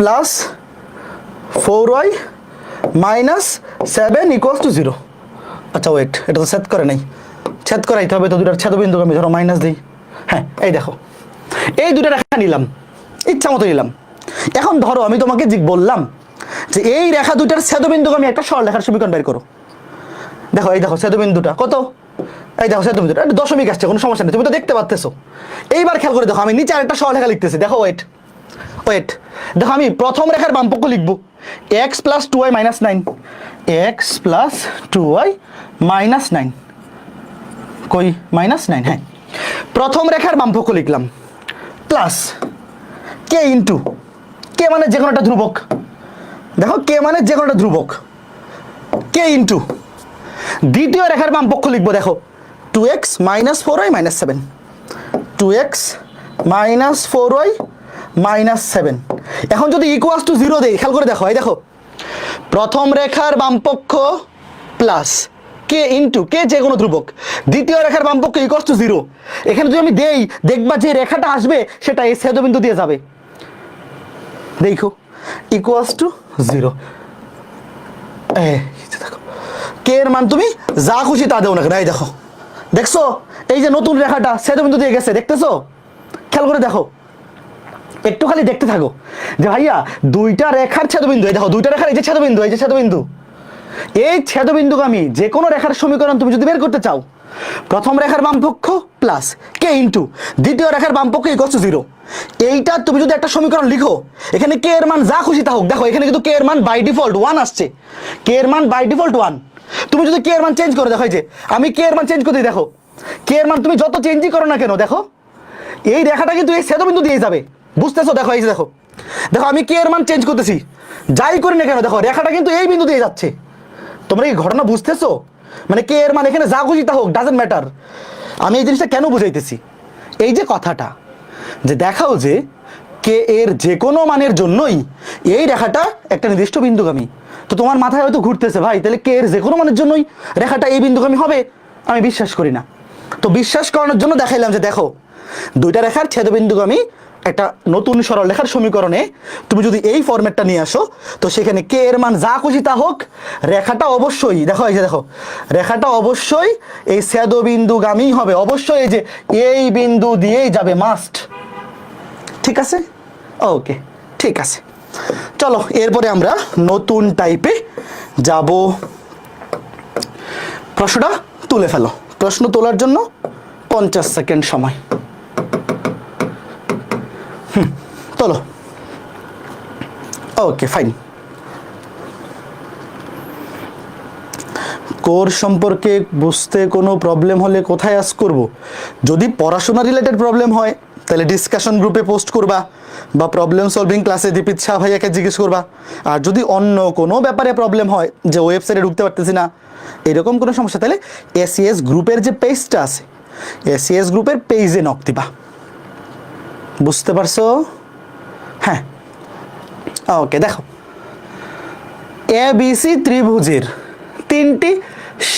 + 4y - 7 = 0। আচ্ছা ওয়েট, এটা তো ছেদ করে নাই, ছেদ করাইতে হবে তো, দুটার ছেদবিন্দুগামী, ধরো মাইনাস দিই। হ্যাঁ, এই দেখো এই দুটা রেখা নিলাম, ইচ্ছা মতো নিলাম। এখন ধরো আমি তোমাকে বললাম যে এই রেখা দুটার ছেদবিন্দুগামী একটা সরলরেখার সমীকরণ বের করো। দেখো এই দেখো ছেদবিন্দুটা কত, এই দেখো ছেদবিন্দুটা একটা দশমিক আসছে, কোনো সমস্যা নেই, তুমি তো দেখতে পাচ্তেছো। এইবার খেয়াল করে দেখো, আমি নিচে আরেকটা সরলরেখা লিখতেছি। দেখো ওয়েট ওয়েট, দেখো আমি প্রথম রেখার বামপক্ষ লিখবো x + 2y - 9, x + 2y - 9, কই -9। হ্যাঁ, প্রথম রেখার বামপক্ষ লিখলাম প্লাস কে ইন্টু, কে মানে যে কোনো একটা ধ্রুবক, দেখো কে মানে যে কোনো একটা ধ্রুবক, কে ইন্টু দ্বিতীয় রেখার বামপক্ষ লিখবো, দেখো 2x - 4y - 7, 2x - 4y - 7। এখন যদি = 0 দেই, খেয়াল করে দেখো, এই দেখো প্রথম রেখার বামপক্ষ প্লাস কে ইন্টু কে যে কোনো ধ্রুবক, দ্বিতীয় রেখার বামপক্ষ = 0। এখানে যদি আমি দেই, দেখবা যে রেখাটা আসবে সেটা এই ছেদবিন্দু দিয়ে যাবে। দেখো = 0। দেখো কে এর মান তুমি যা খুশি তা দেও না কেন, এই দেখো, দেখছো এই যে নতুন রেখাটা ছেদবিন্দু দিয়ে গেছে, দেখতেছো? খেয়াল করে দেখো, একটু খালি দেখতে থাকো যে ভাইয়া দুইটা রেখার ছেদবিন্দু, এই দেখো দুইটা রেখার এই যে ছেদবিন্দু, এই যে ছেদবিন্দু, এই ছেদবিন্দুগামী যে কোনো রেখার সমীকরণ তুমি যদি বের করতে চাও, প্রথম রেখার বামপক্ষ প্লাস কে ইন্টু দ্বিতীয় রেখার বামপক্ষ = 0, এইটা তুমি যদি একটা সমীকরণ লিখো, এখানে কে এর মান যা খুশি তা হোক, দেখো এখানে কিন্তু কে এর মান বাই ডিফল্ট 1 আসছে, কে এর মান বাই ডিফল্ট 1। তুমি যদি কে এর মান চেঞ্জ করে দেখো, এই যে আমি কে এর মান চেঞ্জ করে দিই, দেখো কে এর মান তুমি যত চেঞ্জই করো না কেন, দেখো এই রেখাটা কিন্তু এই ছেদবিন্দু দিয়ে যাবে, বুঝতেছো? দেখো এই যে দেখো, দেখো আমি কে এর মান চেঞ্জ করতেছি, যাই করি না কেন দেখো রেখাটা কিন্তু এই বিন্দু দিয়ে যাচ্ছে। তোমরা এই ঘটনা বুঝতেছো? মানে কে এর মান এখানে যা খুশি তা হোক, ডাজেন্ট ম্যাটার। আমি এই জিনিসটা কেন বুঝাইতেছি, এই যে কথাটা যে দেখাও যে কে এর যে কোনো মানের জন্যই এই রেখাটা একটা নির্দিষ্ট বিন্দুগামী। তো তোমার মাথায় হয়তো ঘুরতেছে ভাই তাহলে কে এর যে কোনো মানের জন্যই রেখাটা এই বিন্দুগামী হবে, আমি বিশ্বাস করি না। তো বিশ্বাস করানোর জন্য দেখাইলাম যে দেখো দুইটা রেখার ছেদবিন্দুগামী একটা নতুন সরলরেখার সমীকরণে তুমি যদি এই ফরম্যাটটা নিয়ে আসো, তো সেখানে কে এর মান যা খুশি তা হোক, রেখাটা অবশ্যই দেখো, এই যে দেখো রেখাটা অবশ্যই এই ছেদবিন্দুগামী হবে, অবশ্যই এই যে এই বিন্দু দিয়েই যাবে, মাস্ট। ঠিক আছে, ওকে ঠিক আছে। চলো এরপরে আমরা নতুন টাইপে যাব। প্রশ্নটা তুলে ফেলো, প্রশ্ন তোলার জন্য 50 সেকেন্ড সময়। চলো, ওকে ফাইন। কোর্স সম্পর্কে বুঝতে কোনো প্রবলেম হলে কোথায় আস্ক করব? যদি পড়াশোনা রিলেটেড প্রবলেম হয় তাহলে ডিসকাশন গ্রুপে পোস্ট করবা, বা প্রবলেম সলভিং ক্লাসে দীপিত শাহ ভাইয়াকে জিজ্ঞেস করবা। আর যদি অন্য কোনো ব্যাপারে প্রবলেম হয়, যে ওয়েবসাইটে ঢুকতে পারতেছি না, এরকম কোনো সমস্যা, তাহলে এসিএস গ্রুপের যে পেজটা আছে, এসিএস গ্রুপের পেজে নক দিবা। বুঝতে পারছো? হ্যাঁ, ওকে। দেখো, এবিসি ত্রিভুজের তিনটি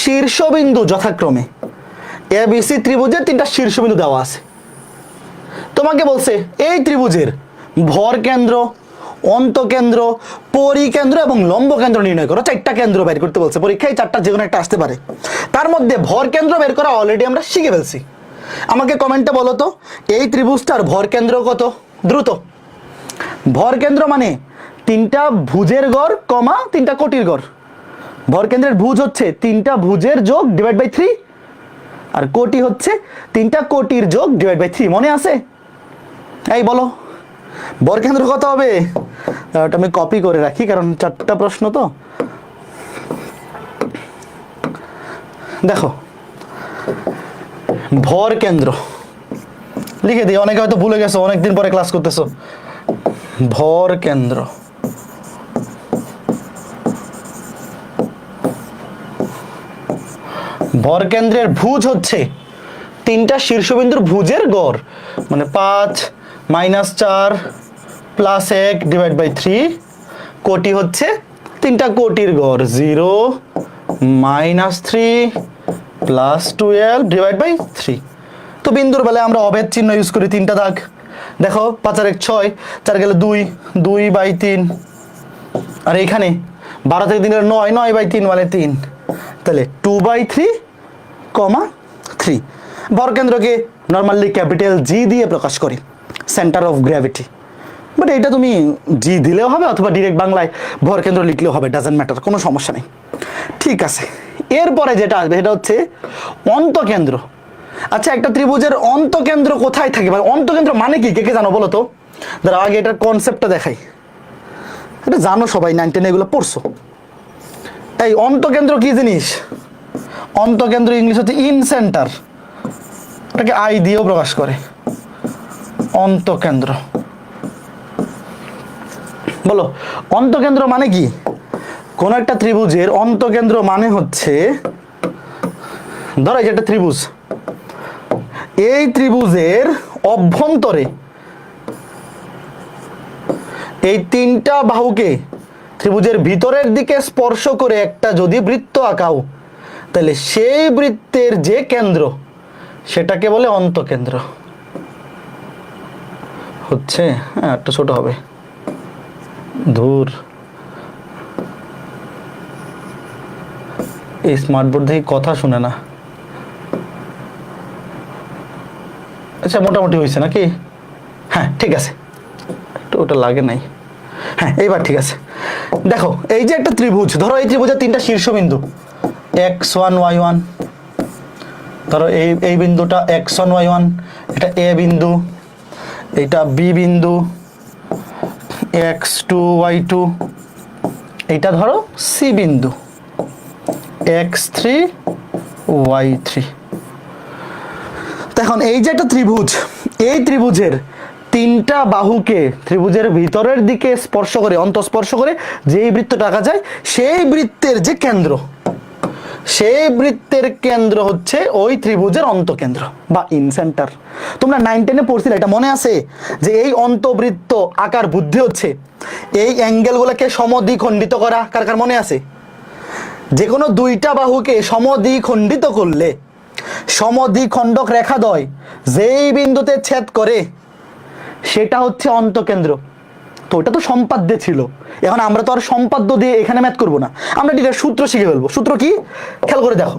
শীর্ষবিন্দু যথাক্রমে, এবিসি ত্রিভুজের তিনটা শীর্ষবিন্দু দেওয়া আছে। তোমাকে বলছে এই ত্রিভুজের ভর কেন্দ্র, অন্তকেন্দ্র, পরিকেন্দ্র এবং লম্ব কেন্দ্র নির্ণয় করো। 4টা কেন্দ্র বের করতে বলছে পরীক্ষায়, 4টার যে কোনো একটা আসতে পারে। তার মধ্যে ভর কেন্দ্র বের করা অলরেডি আমরা শিখে ফেলছি। আমাকে কমেন্টে বলো তো, এই ত্রিভুজটার ভর কেন্দ্র কত? দ্রুত। ভর কেন্দ্র মানে 3টা ভুজের গড় কমা 3টা কোটির গড়। ভর কেন্দ্রের ভুজ হচ্ছে 3টা ভুজের যোগ ডিভাইড বাই 3, আর কোটি হচ্ছে 3টা কোটির যোগ ডিভাইড বাই 3। মনে আছে? এই বলো, ভর কেন্দ্র কত হবে? ওটা আমি কপি করে রাখি, কারণ 4টা প্রশ্ন তো। দেখো, ভর কেন্দ্র লিখে দিই, অনেকে হয়তো ভুলে গেছো, অনেকদিন পরে ক্লাস করতেছো। ভর কেন্দ্র ভর কেন্দ্রের ভুজ হচ্ছে 3টা শীর্ষবিন্দুর ভুজের গড়, মানে 5 - 4 + 1 ডিভাইড বাই 3। কোটি হচ্ছে 3টা কোটির গড়, 0 - 3 + 12 ডিভাইড বাই 3। তো বিন্দুর বেলায় আমরা অভেদ চিহ্ন ইউজ করি, 3টা দাগ। দেখো, 5 আর 1 6, 4 গেলে 2, 2/3। আর এইখানে 12 থেকে 3 গেলে 9, 9/3 মানে 3, তাহলে 2/3, 3। ভর কেন্দ্রকে নর্মালি ক্যাপিটাল জি দিয়ে প্রকাশ করি, সেন্টার অফ গ্র্যাভিটি। বাট এটা তুমি জি দিলেও হবে, অথবা ডিরেক্ট বাংলায় ভর কেন্দ্র লিখলেও হবে, ডাজেন্ট ম্যাটার, কোনো সমস্যা নেই। ঠিক আছে, এরপরে যেটা আসবে সেটা হচ্ছে অন্তকেন্দ্র। আচ্ছা, একটা ত্রিভুজের অন্তকেন্দ্র কোথায় থাকে, মানে অন্তকেন্দ্র মানে কি, কে কে জানো বলো তো? দাঁড়াও, আগে এটার কনসেপ্টটা দেখাই। এটা জানো সবাই, 9, 10 এগুলো পড়ছো। এই অন্তকেন্দ্র কি জিনিস? অন্তকেন্দ্র ইংলিশ হচ্ছে ইন সেন্টার, এটাকে আই দিয়েও প্রকাশ করে, অন্তকেন্দ্র। বলো, অন্তকেন্দ্র মানে কি? কোন একটা ত্রিভুজের অন্তকেন্দ্র মানে হচ্ছে, ধরো এই যে একটা ত্রিভুজ, এই ত্রিভুজের অভ্যন্তরে এই 3টা বাহুকে ত্রিভুজের ভিতরের দিকে স্পর্শ করে একটা যদি বৃত্ত আঁকাও, তাহলে সেই বৃত্তের যে কেন্দ্র সেটাকে বলে অন্তকেন্দ্র। হচ্ছে, হ্যাঁ, একটু ছোট হবে, ধুর, এই স্মার্ট বোর্ড থেকে কথা শুনে না। আচ্ছা, মোটামুটি হয়েছে নাকি? হ্যাঁ, ঠিক আছে, একটু ওটা লাগে নাই। হ্যাঁ, এইবার ঠিক আছে। দেখো, এই যে একটা ত্রিভুজ, ধরো এই ত্রিভুজের 3টা শীর্ষবিন্দু, x1 y1। ধরো এই বিন্দুটা x1 y1, এটা এ বিন্দু, এটা বি বিন্দু, x2 y2, এইটা ধরো সি বিন্দু, x3 y3। এখন এই যে একটা ত্রিভুজ, এই ত্রিভুজের 3টা বাহুকে ত্রিভুজের ভিতরের দিকে স্পর্শ করে, অন্তঃস্পর্শ করে যেই বৃত্তটা আঁকা যায়, সেই বৃত্তের যে কেন্দ্র, সেই বৃত্তের কেন্দ্র হচ্ছে ওই ত্রিভুজের অন্তকেন্দ্র বা ইন সেন্টার। তোমরা 9, 10 পড়ছিলে, এটা মনে আছে যে এই অন্তবৃত্ত আকার বুদ্ধি হচ্ছে এই অ্যাঙ্গেলগুলোকে সমদ্বিখণ্ডিত করা। কার কার মনে আছে? যে কোনো 2টা বাহুকে সমদ্বিখণ্ডিত করলে সমদ্বিখণ্ডক রেখাদ্বয় যেই বিন্দুতে ছেদ করে সেটা হচ্ছে অন্তকেন্দ্র। তো ওটা তো সম্পাদ্য ছিল, এখন আমরা তো আর সম্পাদ্য দিয়ে এখানে ম্যাথ করবো না, আমরা ডিরেক্ট সূত্র শিখে ফেলবো। সূত্র কি? খেয়াল করে দেখো,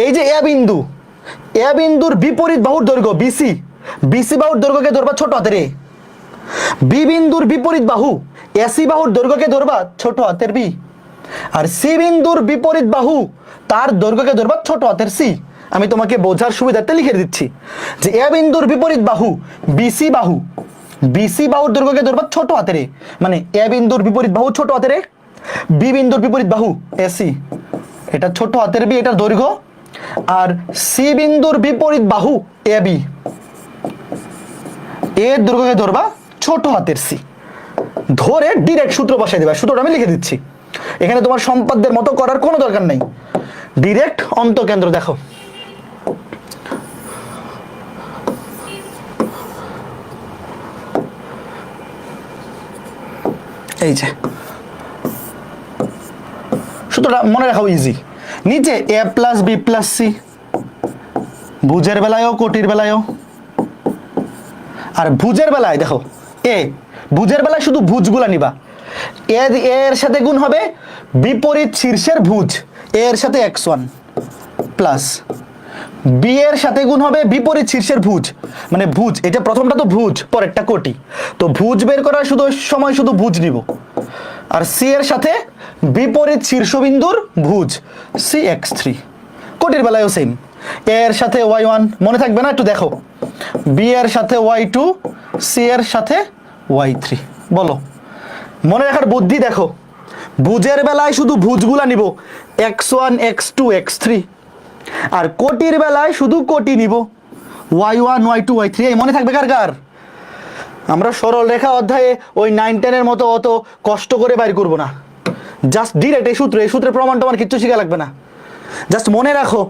এই যে এ বিন্দু, এ বিন্দুর বিপরীত বাহুর দৈর্ঘ্য বিসি, বিসি বাহুর দৈর্ঘ্যকে ধরবা ছোট হাতের এ। বি বিন্দুর বিপরীত বাহু এসি বাহুর দৈর্ঘ্যকে ধরবা ছোট হাতের বি। আর সি বিন্দুর বিপরীত বাহু তার দৈর্ঘ্যকে ধরবা ছোট হাতের সি। আমি তোমাকে বোঝার সুবিধার্থে লিখে দিচ্ছি যে এ বিন্দুর বিপরীত বাহু বিসি বাহু বিসি বাহুর দৈর্ঘ্যকে ধরবা ছোট হাতের এ, মানে এ বিন্দুর বিপরীত বাহু ছোট হাতের এ, বি বিন্দুর বিপরীত বাহু এসি এটা ছোট হাতের বি, এটার দৈর্ঘ্য, আর সি বিন্দুর বিপরীত বাহু এ বি এর দৈর্ঘ্যকে ধরবা ছোট হাতের সি, ধরে ডিরেক্ট সূত্র বসাই দেবা। সূত্রটা আমি লিখে দিচ্ছি, এখানে তোমার সম্পাদ্যের মতো করার কোনো দরকার নাই, ডিরেক্ট অন্তকেন্দ্র দেখো। এই যে সূত্রটা মনে রাখো, ইজি। নিচে এ প্লাস বি প্লাস সি, ভুজের বেলায়ও কোটির বেলায়ও। আর ভুজের বেলায় দেখো এ, ভুজের বেলায় শুধু ভুজগুলা নিবা, এর সাথে গুণ হবে বিপরীত শীর্ষের ভুজ, এর সাথে x1 প্লাস বি এর সাথে গুণ হবে বিপরীত শীর্ষের ভুজ, মানে ভুজ, এটা প্রথমটা তো ভুজ, পরেরটা কোটি, তো ভুজ বের করার শুধু সময় শুধু ভুজ নিব। আর সি এর সাথে বিপরীত শীর্ষবিন্দুর ভুজ cx3, কোটির বেলায়ও সেম, এর সাথে y1 মনে থাকবে না, একটু দেখো, বি এর সাথে y2, সি এর সাথে y3। বলো, মনে রাখার বুদ্ধি দেখো, ভুজের বেলায় শুধু ভুজগুলা নিব, x1 x2 x3, আর কোটির বেলায় শুধু কোটি নিব, y1 y2 y3। এই মনে থাকবে কার কার? আমরা সরল রেখা অধ্যায়ে ওই 9 10 এর মতো অত কষ্ট করে বাইর করব না, জাস্ট ডিরেক্ট এই সূত্রের প্রমাণ টমান কিচ্ছু শেখা লাগবে না। জাস্ট মনে রাখো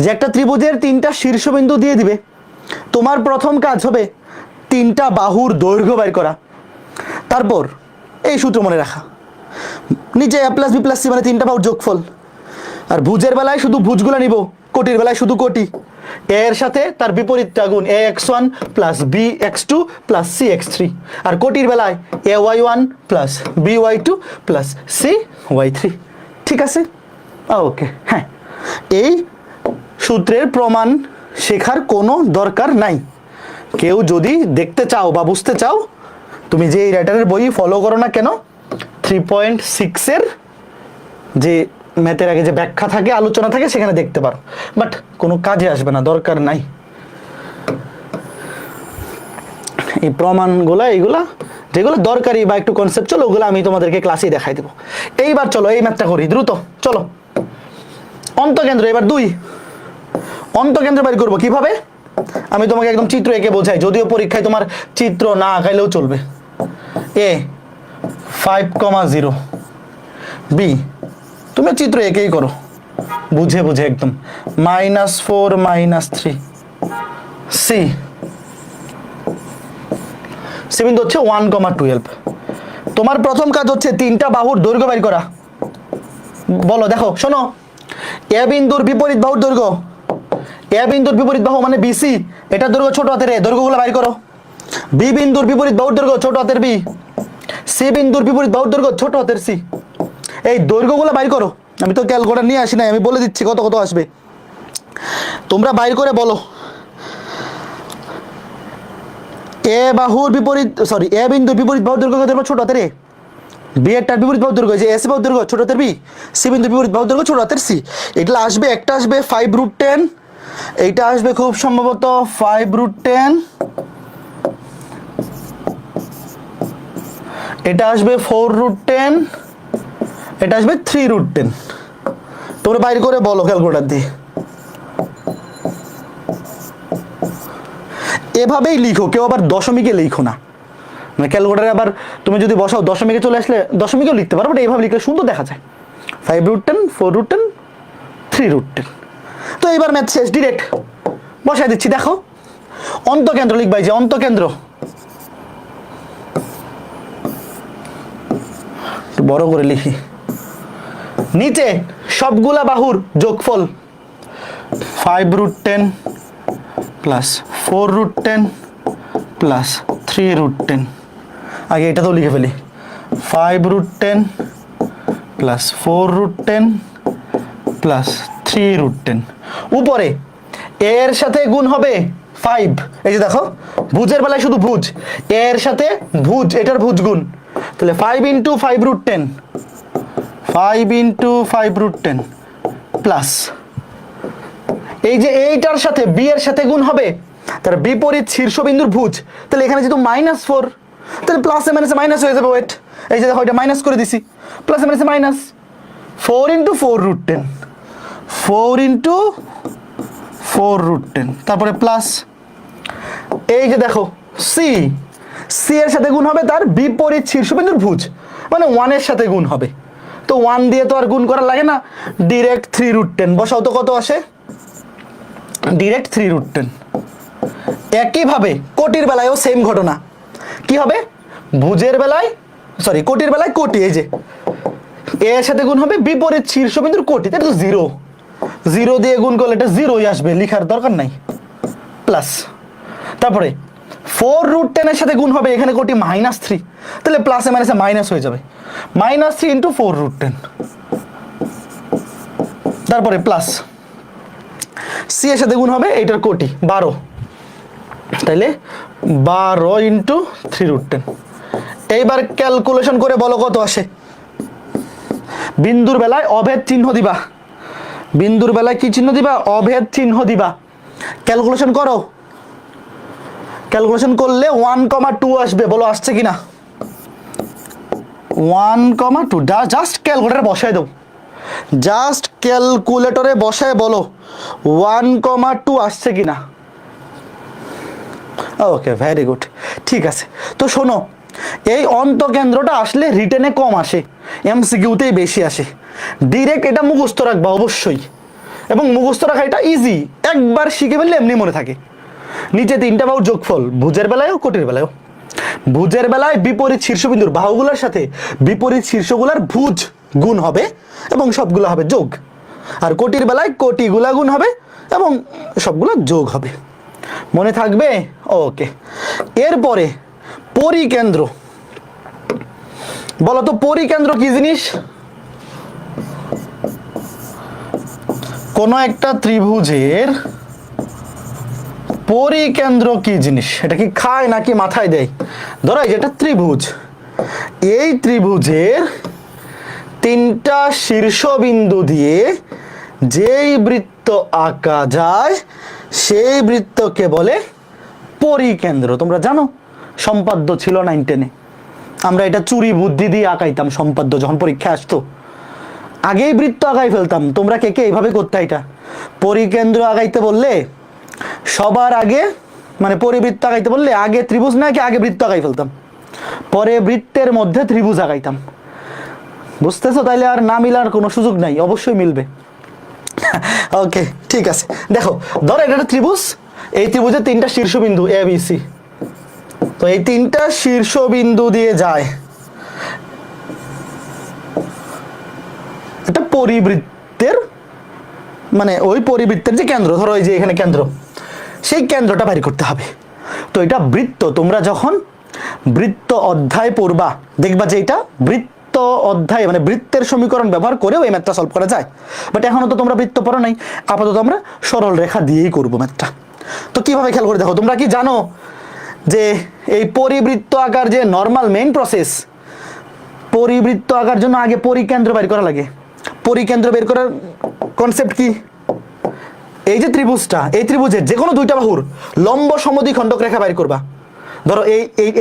যে একটা ত্রিভুজের 3টা শীর্ষবিন্দু দিয়ে দিবে, তোমার প্রথম কাজ হবে 3টা বাহুর দৈর্ঘ্য বাইর করা, তারপর এই সূত্র মনে রাখা, নিচে এ প্লাস বি প্লাস সি মানে 3টা বাহুর যোগফল। আর ভুজের বেলায় শুধু ভুজগুলা নিব, কোটির বেলায় শুধু কোটি, এর সাথে তার বিপরীতটা গুণ ax1 plus bx2 plus cx3, আর কোটির বেলায় ay1 plus by2 plus cy3। ঠিক আছে, ওকে। হ্যাঁ, এই সূত্রের প্রমাণ শেখার কোনো দরকার নাই। কেউ যদি দেখতে চাও বা বুঝতে চাও, তুমি যে এই রাইটারের বই ফলো করো না কেন, 3.6 এর যে ম্যাথের আগে যে ব্যাখ্যা থাকে, আলোচনা থাকে, সেখানে দেখতে পারো, বাট কোনো কাজে আসবে না, দরকার নাই। এই প্রমাণগুলা, এইগুলা যেগুলো দরকারি বা একটু কনসেপ্টুয়াল, ওগুলো আমি তোমাদেরকে ক্লাসেই দেখাই দেবো। এইবার চলো এই ম্যাথটা করি দ্রুত, চলো। অন্তকেন্দ্র, এবার 2 অন্তকেন্দ্র বের করবো কিভাবে, আমি তোমাকে একদম চিত্র এঁকে বোঝাই, যদিও পরীক্ষায় তোমার চিত্র না আঁকাইলেও চলবে। এ 5,0, বি তুমি চিত্র এঁকেই করো, বুঝে বুঝে একদম, -4 -3, সি বিন্দু হচ্ছে 1,12। তোমার প্রথম কাজ হচ্ছে 3টা বাহুর দৈর্ঘ্য বের করা। বলো, দেখো, শোনো, এ বিন্দুর বিপরীত বাহুর দৈর্ঘ্য, এ বিন্দুর বিপরীত বাহু মানে বিসি, এটা দৈর্ঘ্য ছোট হাতের এ, দৈর্ঘ্যগুলো বাইর করো। বি বিন্দুর বিপরীত বাহুর দৈর্ঘ্য ছোট হাতের বি, সি বিন্দুর বিপরীত বাহুর দৈর্ঘ্য ছোট হাতের সি, এই দৈর্ঘ্যগুলো বাইর করো। আমি তো ক্যালকুলেটর নিয়ে আসি নাই, আমি বলে দিচ্ছি কত কত আসবে, তোমরা বাইর করে বলো। এ বাহুর বিপরীত, সরি, এ বিন্দুর বিপরীত বাহুর দৈর্ঘ্য ধরবো ছোট হাতের এ, বি এরটার বিপরীত বাহুর দৈর্ঘ্য, যে এসি বাহুর দৈর্ঘ্য ছোট হাতের বি, সি বিন্দুর বিপরীত বাহুর দৈর্ঘ্য ছোট হাতের সি। এটা আসবে, একটা আসবে 5√10, এইটা আসবে খুব সম্ভবত 5√10, এটা আসবে 4√10, এটা আসবে 3√10। তোমরা বাইর করে বলো ক্যালকুলেটর দিয়ে। এভাবেই লিখো, কেউ আবার দশমিকে লিখো না, মানে ক্যালকুলেটারে আবার তুমি যদি বসাও দশমিকে চলে আসলে দশমিকেও লিখতে পারো, বাট এইভাবে লিখলে সুন্দর দেখা যায়। 5√10, 4√10, 3√10। তো এইবার ম্যাথ শেষ, ডিরেক্ট বসাই দিচ্ছি। দেখো, অন্তকেন্দ্র লিখবাই, যে অন্তকেন্দ্র, বড় করে লিখি, নিচে সবগুলা বাহুর যোগফল 5√10 প্লাস 4√10 প্লাস 3√10। আগে এটা তো লিখে ফেলি, 5√10 প্লাস 4√10 প্লাস 3√10। উপরে এর সাথে গুণ হবে 5, এই যে দেখো, ভুজের বেলায় শুধু ভুজ, এর সাথে ভুজ, এটার ভুজ গুণ, তাহলে 5 × 5√10, 5 × 5√10 প্লাস এই যে এইটার সাথে বি এর সাথে গুণ হবে তার বিপরীত শীর্ষবিন্দুর ভুজ, তাহলে এখানে যেহেতু -4, তাহলে প্লাসে মাইনাসে মাইনাস হয়ে যাবে। ওয়েট, এই যে দেখো এটা মাইনাস করে দিছি, প্লাসে মাইনাসে মাইনাস, 4 × 4√10, 4 × 4√10, তারপরে প্লাস, এই যে দেখো সি, সি এর সাথে গুণ হবে তার বিপরীত শীর্ষবিন্দুর ভুজ, মানে 1 এর সাথে গুণ হবে। তো 1 দিয়ে তো আর গুণ করা লাগে না, ডিরেক্ট 3√10 বসাও তো কত আসে, ডিরেক্ট 3√10। একইভাবে কোটির বেলায়ও সেম ঘটনা, কি হবে ভুজের বেলায়, সরি কোটির বেলায় কোটি, এই যে এর সাথে গুণ হবে বিপরীত শীর্ষবিন্দুর কোটি, এটা তো 0, 0 দিয়ে গুণ করলে এটা 0ই আসবে, লেখার দরকার নাই, প্লাস, তারপরে 4√10 এর সাথে গুণ হবে এখানে কোটি -3, তাহলে প্লাসে মাইনাসে মাইনাস হয়ে যাবে, -3 × 4√10, তারপরে প্লাস, সি এর সাথে গুণ হবে এইটার কোটি 12, তাইলে 12 × 3√10। এইবার ক্যালকুলেশন করে বলো কত আসে। বিন্দুর বেলায় অভেদ চিহ্ন দিবা, বিন্দুর বেলায় কি চিহ্ন দিবা, অভেদ চিহ্ন দিবা। ক্যালকুলেশন করো, ক্যালকুলেশন করলে 1,2 আসবে, বলো আসছে কিনা, 1,2, জাস্ট ক্যালকুলেটরে বসায় দাও, জাস্ট ক্যালকুলেটরে বসায় বলো 1,2 আসছে কিনা। ওকে, ভেরি গুড, ঠিক আছে। তো শোনো, এই অন্তকেন্দ্রটা আসলে রিটেনে কম আসে, এমসিকিউতেই বেশি আসে। ডিরেক্ট এটা মুখস্থ রাখবা অবশ্যই, এবং মুখস্থ রাখা এটা ইজি, একবার শিখে ফেললে এমনি মনে থাকে। নিচে 3টা বাহুর যোগফল, ভুজের বেলায়ও কোটির বেলায়ও। ভুজের বেলায় বিপরীত শীর্ষবিন্দুর বাহুগুলোর সাথে বিপরীত শীর্ষগুলার ভুজ গুণ হবে এবং সবগুলো হবে যোগ, আর কোটির বেলায় কোটিগুলা গুণ হবে এবং সবগুলো যোগ হবে। মনে থাকবে? ওকে। এরপরে পরিকেন্দ্র, বলো তো পরিকেন্দ্র কি জিনিস? কোন একটা ত্রিভুজের পরিকেন্দ্র কি জিনিস? এটা কি খায় নাকি মাথায় দেয়? ধরো এই যেটা ত্রিভুজ, এই ত্রিভুজের 3টা শীর্ষবিন্দু দিয়ে যেই বৃত্ত আঁকা যায় সেই বৃত্তকে বলে পরিকেন্দ্র। তোমরা জানো, সম্পাদ্য ছিল 9 10-এ, আমরা এটা চুরি বুদ্ধি দিয়ে আঁকাইতাম। সম্পাদ্য যখন পরীক্ষা আসতো আগেই বৃত্ত আঁকাই ফেলতাম। তোমরা কে কে এইভাবে করতে? এটা পরিকেন্দ্র আঁকাইতে বললে সবার আগে, মানে পরিবৃত্ত আঁকাইতে বললে আগে ত্রিভুজ না কি আগে বৃত্ত আঁকাই ফেলতাম, পরে বৃত্তের মধ্যে ত্রিভুজ আঁকাইতাম। বুঝতেছো? তাইলে আর না মিলার কোনো সুযোগ নাই, অবশ্যই মিলবে। ওকে, ঠিক আছে। দেখো, ধরো এটা একটা ত্রিভুজ, এই ত্রিভুজের 3টা শীর্ষবিন্দু এ বি সি। তো এই 3টা শীর্ষবিন্দু দিয়ে যায় একটা পরিবৃত্তের, মানে ওই পরিবৃত্তের যে কেন্দ্র, ধরো এই যে এখানে কেন্দ্র, সেই কেন্দ্রটা বের করতে হবে। তো এটা বৃত্ত, তোমরা যখন বৃত্ত অধ্যায় পড়বা দেখবা যে এটা বৃত্ত অধ্যায়, মানে বৃত্তের সমীকরণ ব্যবহার করেও এই ম্যাথটা সলভ করা যায়। বাট এখনো তো তোমরা বৃত্ত পড়ো নাই, আপাতত আমরা সরল রেখা দিয়েই করবো ম্যাথটা। তো কিভাবে খেয়াল করে দেখো, তোমরা কি জানো যে এই পরিবৃত্ত আকার যে নর্মাল মেইন প্রসেস, পরিবৃত্ত আকার জন্য আগে পরিকেন্দ্র বের করা লাগে। পরিকেন্দ্র বের করার কনসেপ্ট কি? এই যে ত্রিভুজটা, এই ত্রিভুজের যে কোনো 2টা বাহুর লম্ব সমদ্বিখণ্ডক রেখা বের করবা। ধরো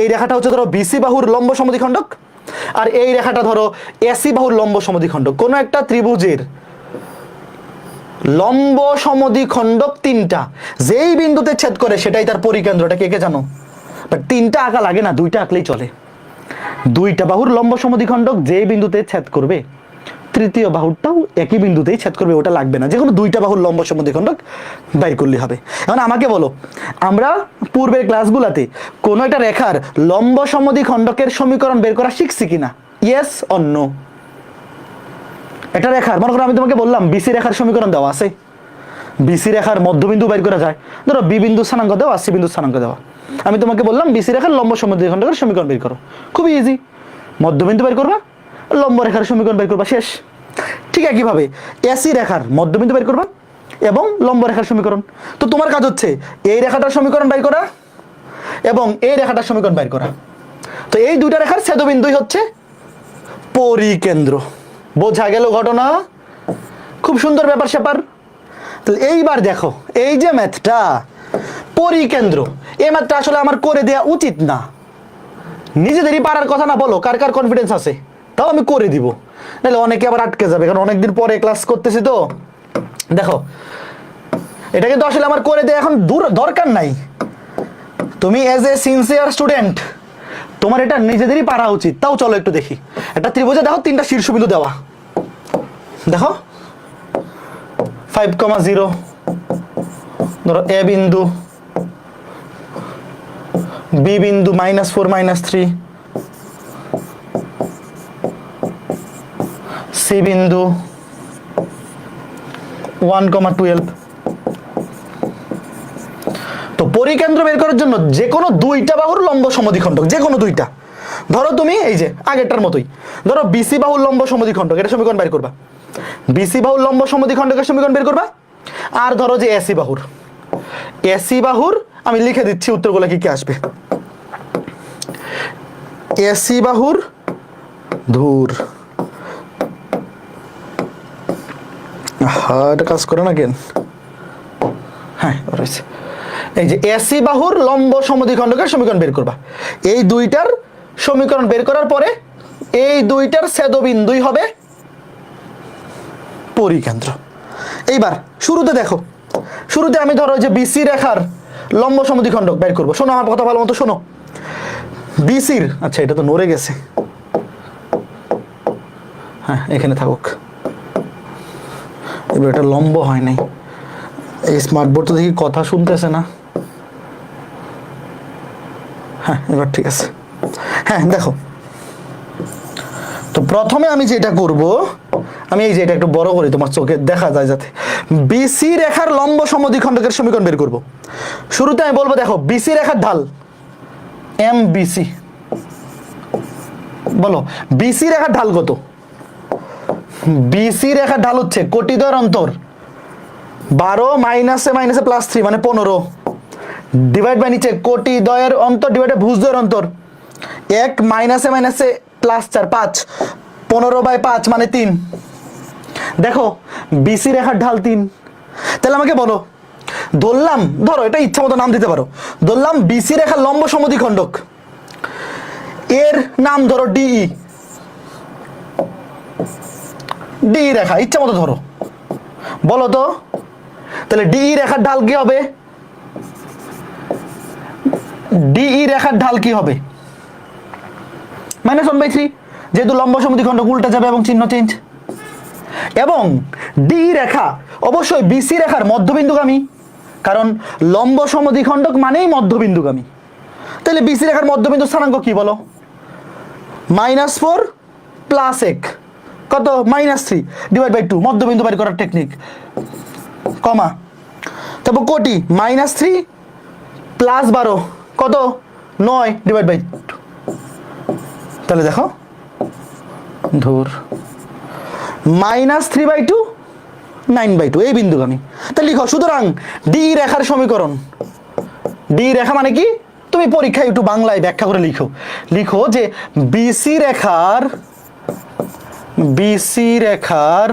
এই রেখাটা হচ্ছে ধরো বিসি বাহুর লম্ব সমদ্বিখণ্ডক, আর এই রেখাটা ধরো এসি বাহুর লম্ব সমদ্বিখণ্ডক। কোনো একটা ত্রিভুজের লম্ব সমদ্বিখণ্ডক 3টা যেই বিন্দুতে ছেদ করে সেটাই তার পরিকেন্দ্রটা। কে কে জানো? বাট 3টা আঁকা লাগে না, 2টা আঁকলেই চলে। 2টা বাহুর লম্ব সমদ্বিখণ্ডক যেই বিন্দুতে ছেদ করবে, তৃতীয় বাহুটাও একই বিন্দুতেই ছেদ করবে, ওটা লাগবে না। যে কোনো 2টা বাহুর লম্ব সমদ্বিখণ্ডক বের করলে হবে। এখন আমাকে বলো, আমরা পূর্বের ক্লাসগুলোতে কোনো একটা রেখার লম্ব সমদ্বিখণ্ডকের সমীকরণ বের করা শিখছি কিনা? Yes or no? এটা রেখার, মনে করো আমি তোমাকে বললাম বিসি রেখার সমীকরণ দেওয়া আছে, বিসি রেখার মধ্যবিন্দু বের করা যায়। ধরো বি বিন্দু স্থানাঙ্ক দেওয়া, সি বিন্দু স্থানাঙ্ক দেওয়া। আমি তোমাকে বললাম বিসি রেখার লম্ব সমদ্বিখণ্ডকের সমীকরণ বের করো, খুবই ইজি। মধ্যবিন্দু বের করবা, লম্ব রেখার সমীকরণ বের করবা, শেষ। ঠিক একইভাবে এসি রেখার মধ্যবিন্দু বের করবা এবং লম্ব রেখার সমীকরণ। তো তোমার কাজ হচ্ছে এই রেখাটার সমীকরণ বের করা এবং এই রেখাটার সমীকরণ বের করা। তো এই 2টা রেখার ছেদবিন্দুই হচ্ছে পরিকেন্দ্র। বোঝা গেল ঘটনা? খুব সুন্দর ব্যাপার স্যাপার। তাহলে এইবার দেখো, এই যে ম্যাথটা পরিকেন্দ্র এই মাত্র আসলে আমার করে দেওয়া উচিত না, নিজেদেরই পারার কথা না, বলো কার কার কনফিডেন্স আছে, তাও আমি করে দিব, নাহলে অনেকে আবার আটকে যাবে, কারণ অনেকদিন পরে ক্লাস করতেছি তো। দেখো এটা কিন্তু আসলে আমার করে দেওয়া এখন দরকার নাই, তুমি এজ এ সিনসিয়ার স্টুডেন্ট তোমার এটা নিজেদেরই পারা উচিত। তাও চলো একটু দেখি, একটা ত্রিভুজে দেখো 3টা শীর্ষবিন্দু দেওয়া, দেখো 5,0 ধরো এ বিন্দু, বি বিন্দু -4 -3, সি বিন্দু 1,12। তো পরিকেন্দ্র বের করার জন্য যে কোনো 2টা বাহুর লম্ব সমদ্বিখণ্ডক, যে কোনো 2টা, ধরো তুমি এই যে আগেরটার মতোই ধরো বিসি বাহুর লম্ব সমদ্বিখণ্ডক, এটা সমীকরণ বের করবা, বিসি বাহুর লম্ব সমদ্বিখণ্ডকের সমীকরণ বের করবা। আর ধরো যে এসি বাহুর আমি লিখে দিচ্ছি উত্তরগুলো কি কি আসবে। এসি বাহুর ধুর, এটা কাজ করে না কেন, হ্যাঁ রয়েছে, এই যে এসি বাহুর লম্ব সমদ্বিখণ্ডকের সমীকরণ বের করবা। এই 2টার সমীকরণ বের করার পরে এই 2টার ছেদবিন্দুই হবে পরিকেন্দ্র। এইবার শুরুতে দেখো, শুরুতে আমি ধরো যে বিসি রেখার লম্ব সমদ্বিখণ্ডক বের করবো। শোনো আমার কথা ভালো মতো শোনো, বিসির, আচ্ছা এটা তো নড়ে গেছে, হ্যাঁ এখানে থাকুক, এবার এটা লম্ব হয় নাই, এই স্মার্ট বোর্ড তো দেখি কথা শুনতেছে না, হ্যাঁ এবার ঠিক আছে। হ্যাঁ দেখো, তো প্রথমে আমি যেটা করব, আমি এই যে এটা একটু বড় করি তোমার চোখে দেখা যায় যাতে, বিসি রেখার লম্ব সমদ্বিখণ্ডকের সমীকরণ বের করব। শুরুতে আমি বলবো দেখো বিসি রেখার ঢাল এম বিসি, বলো বিসি রেখার ঢাল কত? বিসি রেখার ঢাল হচ্ছে কোটিদ্বয়ের অন্তর 12 মাইনাসে মাইনাসে +3 মানে 15, ডিভাইড বাই নিচে কোটিদ্বয়ের অন্তর ডিভাইড বাই ভুজদ্বয়ের অন্তর, 1 মাইনাসে মাইনাসে +4 5, 15/5 মানে 3। দেখো বিসি রেখার ঢাল 3, তাহলে আমাকে বলো, ধরলাম, ধরো এটা ইচ্ছা মতো নাম দিতে পারো, ধরলাম বিসি রেখার লম্ব সমদ্বিখণ্ডক, এর নাম ধরো ডিই, ডিই রেখা ইচ্ছা মতো ধরো, বলো তো তাহলে ডিই রেখার ঢাল কি হবে? ডিই রেখার ঢাল কি হবে? -1/3, যেহেতু লম্ব সমদ্বিখণ্ডক উল্টে যাবে এবং চিহ্ন চেঞ্জ, এবং ডিই রেখা অবশ্যই বিসি রেখার মধ্যবিন্দুগামী, কারণ লম্ব সমদ্বিখণ্ডক মানেই মধ্যবিন্দুগামী। তাহলে বিসি রেখার মধ্যবিন্দু স্থানাঙ্ক কি বলো? -4 + 1 কত? -3 ডিভাইড বাই 2, মধ্যবিন্দু বের করার টেকনিক, কমা, তারপর কোটি -3 + 12 কত? 9 ডিভাইড বাই 2। তাহলে দেখো ধুর, -3/2 9/2 এই বিন্দুগামী। তাহলে লিখো, সুতরাং ডি রেখার সমীকরণ, ডি রেখা মানে কি তুমি পরীক্ষায় একটু বাংলায় ব্যাখ্যা করে লিখো, লিখো যে বিসি রেখার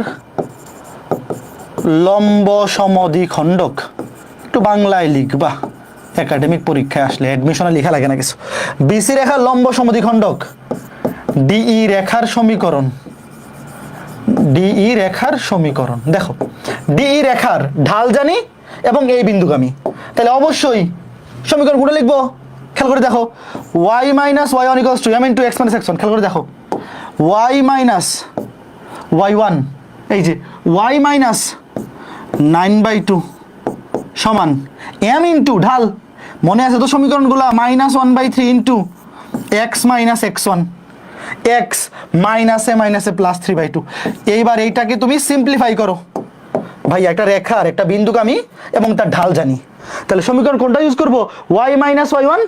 লম্ব সমদ্বিখণ্ডক, একটু বাংলায় লিখবা, একাডেমিক পরীক্ষায় আসলে অ্যাডমিশনে লেখা লাগে না কিছু। বিসি রেখার লম্ব সমদ্বিখণ্ডক ডিই রেখার সমীকরণ, ডিই রেখার সমীকরণ, দেখো ডিই রেখার ঢাল জানি এবং এই বিন্দুগামী, তাহলে অবশ্যই সমীকরণ গুলো লিখবো। খেয়াল করে দেখো, y - y1 = m × x - x1, খেয়াল করে দেখো y - y1, এই যে y - 9/2 সমান m × ঢাল, মনে আছে তো সমীকরণগুলো, -1/3 × x - x1, x মাইনাসে মাইনাসে +3/2। এইবার এইটাকে তুমি সিম্পলিফাই করো, ভাই একটা রেখার একটা বিন্দুগামী এবং তার ঢাল জানি, তাহলে সমীকরণ কোনটা ইউজ করব? y - y1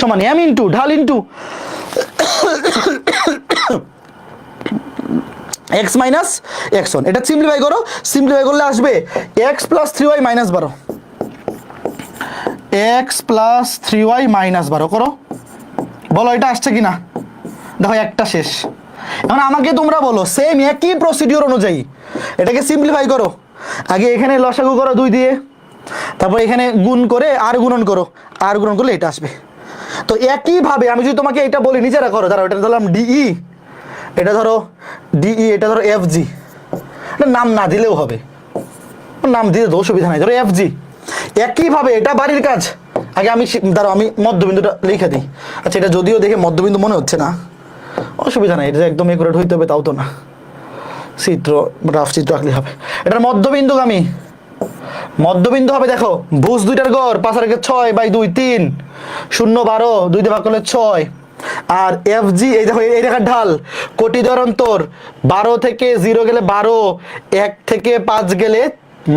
সমান m × ঢাল × x - x1, এটা সিম্পলিফাই করো, সিম্পলিফাই করলে আসবে x + 3y - 12, x + 3y - 12 করো, বলো এটা আসছে কিনা? দেখো একটা শেষ। এখন আমাকে তোমরা বলো সেম একই প্রসিডিওর অনুযায়ী এটাকে সিম্পলিফাই করো। আগে এখানে লসাগু করো 2 দিয়ে, তারপর এখানে গুণ করে আর গুণন করো, আর গুণন করলে এটা আসবে। তো একইভাবে আমি যদি তোমাকে এটা বলি নিজেরা করো, ধরো এটা ধরলাম ডিই, এটা ধরো ডিই, এটা ধরো এফ জি, এটা নাম না দিলেও হবে, নাম দিলে তো অসুবিধা নাই, ধরো এফ জি। একইভাবে এটা বাড়ির কাজ, আগে আমি ধরো আমি মধ্যবিন্দুটা লিখে দিই। আচ্ছা এটা যদিও দেখে মধ্যবিন্দু মনে হচ্ছে না, অসুবিধা নাই, এটা একদম একুরেট হইতে হবে তাও তো না, চিত্র রাফ চিত্র আঁকলে হবে। এটার মধ্যবিন্দুগামী, মধ্যবিন্দু হবে দেখো ভুজ দুইটার গড় 5 আর 6/2 3 0 12 2 দিয়ে ভাগ করলে 6। আর এফ জি এই দেখো এই রেখার ঢাল কোটি দ্বয়ের অন্তর, 12 থেকে 0 গেলে 12, 1 থেকে 5 গেলে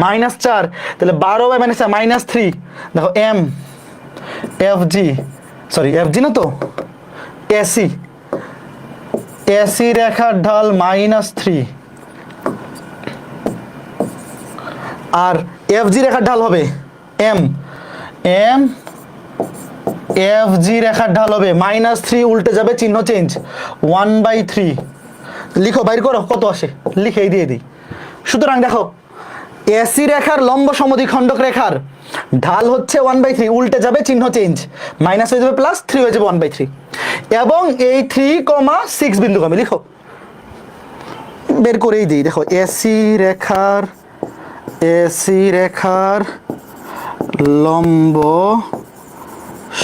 -4, তাহলে 12/- 3। দেখো M F G, sorry F G না তো এসি, এসি রেখার ঢাল -3, আর এফ জি রেখার ঢাল হবে এম এম, এফ জি রেখার ঢাল হবে -3, উল্টে যাবে চিহ্ন চেঞ্জ, 1/3। লিখো বাইর করো কত আসে, লিখেই দিয়ে দিই। সুতরাং দেখো এসি রেখার লম্ব সমদ্বিখণ্ডক রেখার ঢাল হচ্ছে 1/3, উল্টে যাবে চিহ্ন চেঞ্জ, মাইনাস হয়ে যাবে প্লাস, 3 হয়ে যাবে 1/3, এবং এই 3,6 বিন্দুগামী লিখো, বের করেই দিই। দেখো এসি রেখার লম্ব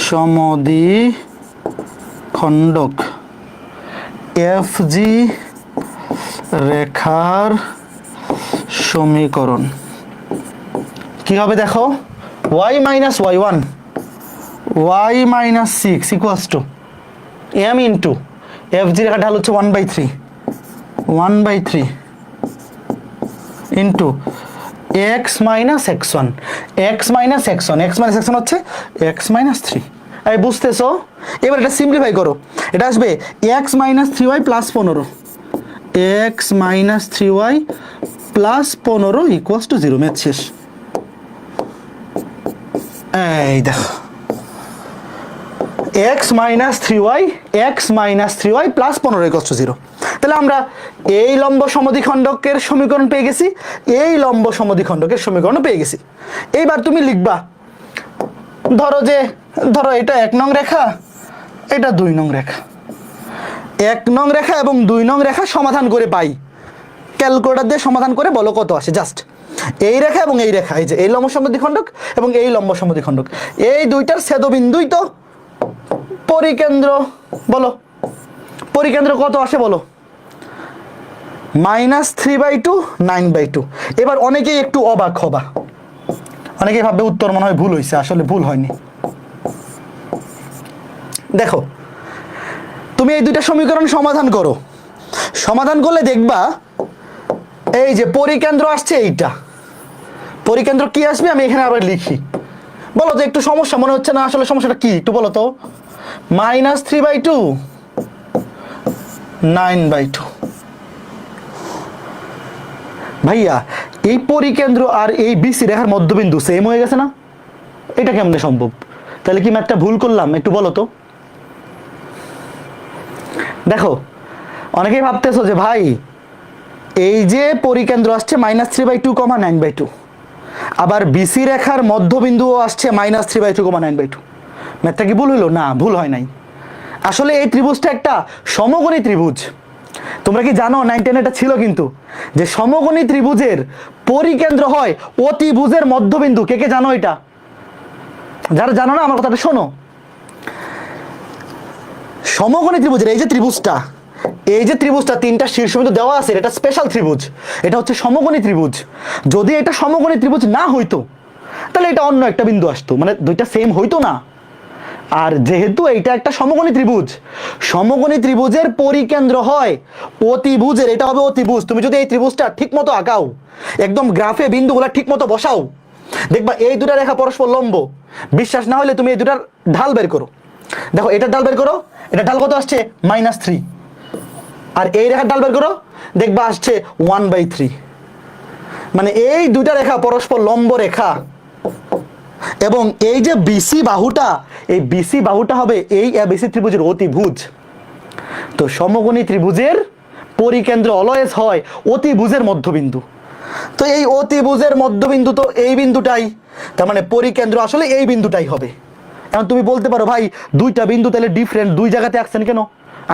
সমদ্বিখণ্ডক, এফ জি রেখার সমীকরণ কি হবে দেখো, y - y1 y - 6 equals to m into F G রেখার ঢাল হচ্ছে 1/3 ইন্টু x - x1 হচ্ছে x - 3। এই বুঝতেছো? এবার এটা সিম্পলিফাই করো, এটা আসবে x - 3y plus 15, x - 3y plus 15 equals to 0। Math শেষ। এই দেখো x - 3y plus 15 equals to 0। তাহলে আমরা এই লম্ব সমদ্বিখণ্ডকের সমীকরণ পেয়ে গেছি, এই লম্ব সমদ্বিখণ্ডকের সমীকরণ পেয়ে গেছি। এইবার তুমি লিখবা, ধরো এটা 1 নং রেখা, এটা 2 নং রেখা, 1 নং রেখা এবং 2 নং রেখা সমাধান করে পাই, ক্যালকুলেটর দিয়ে সমাধান করে বলো কত আসে। জাস্ট এই রেখা এবং এই রেখা, এই যে এই লম্ব সমদ্বিখণ্ডক এবং এই লম্ব সমদ্বিখণ্ডক, এই দুইটার ছেদবিন্দুই তো পরিকেন্দ্র, বলো পরিকেন্দ্র কত আসে বলো, -3/2 9/2। এবার অনেকেই একটু অবাক হবা, অনেকেই ভাববে উত্তর মনে হয় ভুল হয়েছে, আসলে ভুল হয়নি। দেখো তুমি এই দুইটা সমীকরণ সমাধান করো, সমাধান করলে দেখবা এই যে পরিকেন্দ্র আসছে, এইটা পরিকেন্দ্র কি আসবে আমি এখানে আবার লিখি। বলো তো একটু সমস্যা মনে হচ্ছে না, আসলে সমস্যাটা কি একটু বলো তো। -3/2 9/2। ভাইয়া এই পরিকেন্দ্র আর এই বিসি রেখার মধ্যবিন্দু সেম হয়ে গেছে না, এটা কেমনে সম্ভব? তাহলে কি ম্যাথটা ভুল করলাম একটু বলো তো। দেখো অনেকেই ভাবতেছো যে ভাই এই যে পরিকেন্দ্র আসছে -3/2, 9/2, আবার বিসি রেখার মধ্যবিন্দুও আসছে -3/2, 9/2। ম্যাথটা কি ভুল হইলো? না, ভুল হয় নাই। আসলে এই ত্রিভুজটা একটা সমকোণী ত্রিভুজ। তোমরা কি জানো 9, 10 এটা ছিল কিন্তু, যে সমকোণী ত্রিভুজের পরিকেন্দ্র হয় অতিভুজের মধ্যবিন্দু। কে কে জানো এটা? যারা জানো না আমার কথাটা শোনো। সমকোণী ত্রিভুজের এই যে ত্রিভুজটা, এই যে ত্রিভুজটা 3টা শীর্ষবিন্দু দেওয়া আছে, এটা স্পেশাল ত্রিভুজ, এটা হচ্ছে সমকোণী ত্রিভুজ। যদি এটা সমকোণী ত্রিভুজ না হইতো তাহলে এটা অন্য একটা বিন্দু আসতো, মানে দুইটা সেম হইতো না। আর যেহেতু এইটা একটা সমকোণী ত্রিভুজ, সমকোণী ত্রিভুজের পরিকেন্দ্র হয় অতিভুজের, এটা হবে অতিভুজ। তুমি যদি এই ত্রিভুজটা ঠিক মতো আঁকাও, একদম গ্রাফে বিন্দুগুলা ঠিক মতো বসাও, দেখবা এই দুটা রেখা পরস্পর লম্ব। বিশ্বাস না হলে তুমি এই দুটার ঢাল বের করো। দেখো এটার ঢাল বের করো, এটা ঢাল কত আসছে -3, আর এই রেখার ঢাল বের করো, দেখবা আসছে 1/3। মানে এই দুটা রেখা পরস্পর লম্ব রেখা, এবং এই যে বিসি বাহুটা, এই বিসি বাহুটা হবে এই এবিসি ত্রিভুজের অতিভুজ। তো সমকোণী ত্রিভুজের পরিকেন্দ্র অলওয়েজ হয় অতিভুজের মধ্যবিন্দু। তো এই অতিভুজের মধ্যবিন্দু তো এই বিন্দুটাই, তার মানে পরিকেন্দ্র আসলে এই বিন্দুটাই হবে। এখন তুমি বলতে পারো ভাই দুইটা বিন্দু তাহলে ডিফারেন্ট, দুই জায়গাতে আঁকছেন কেন?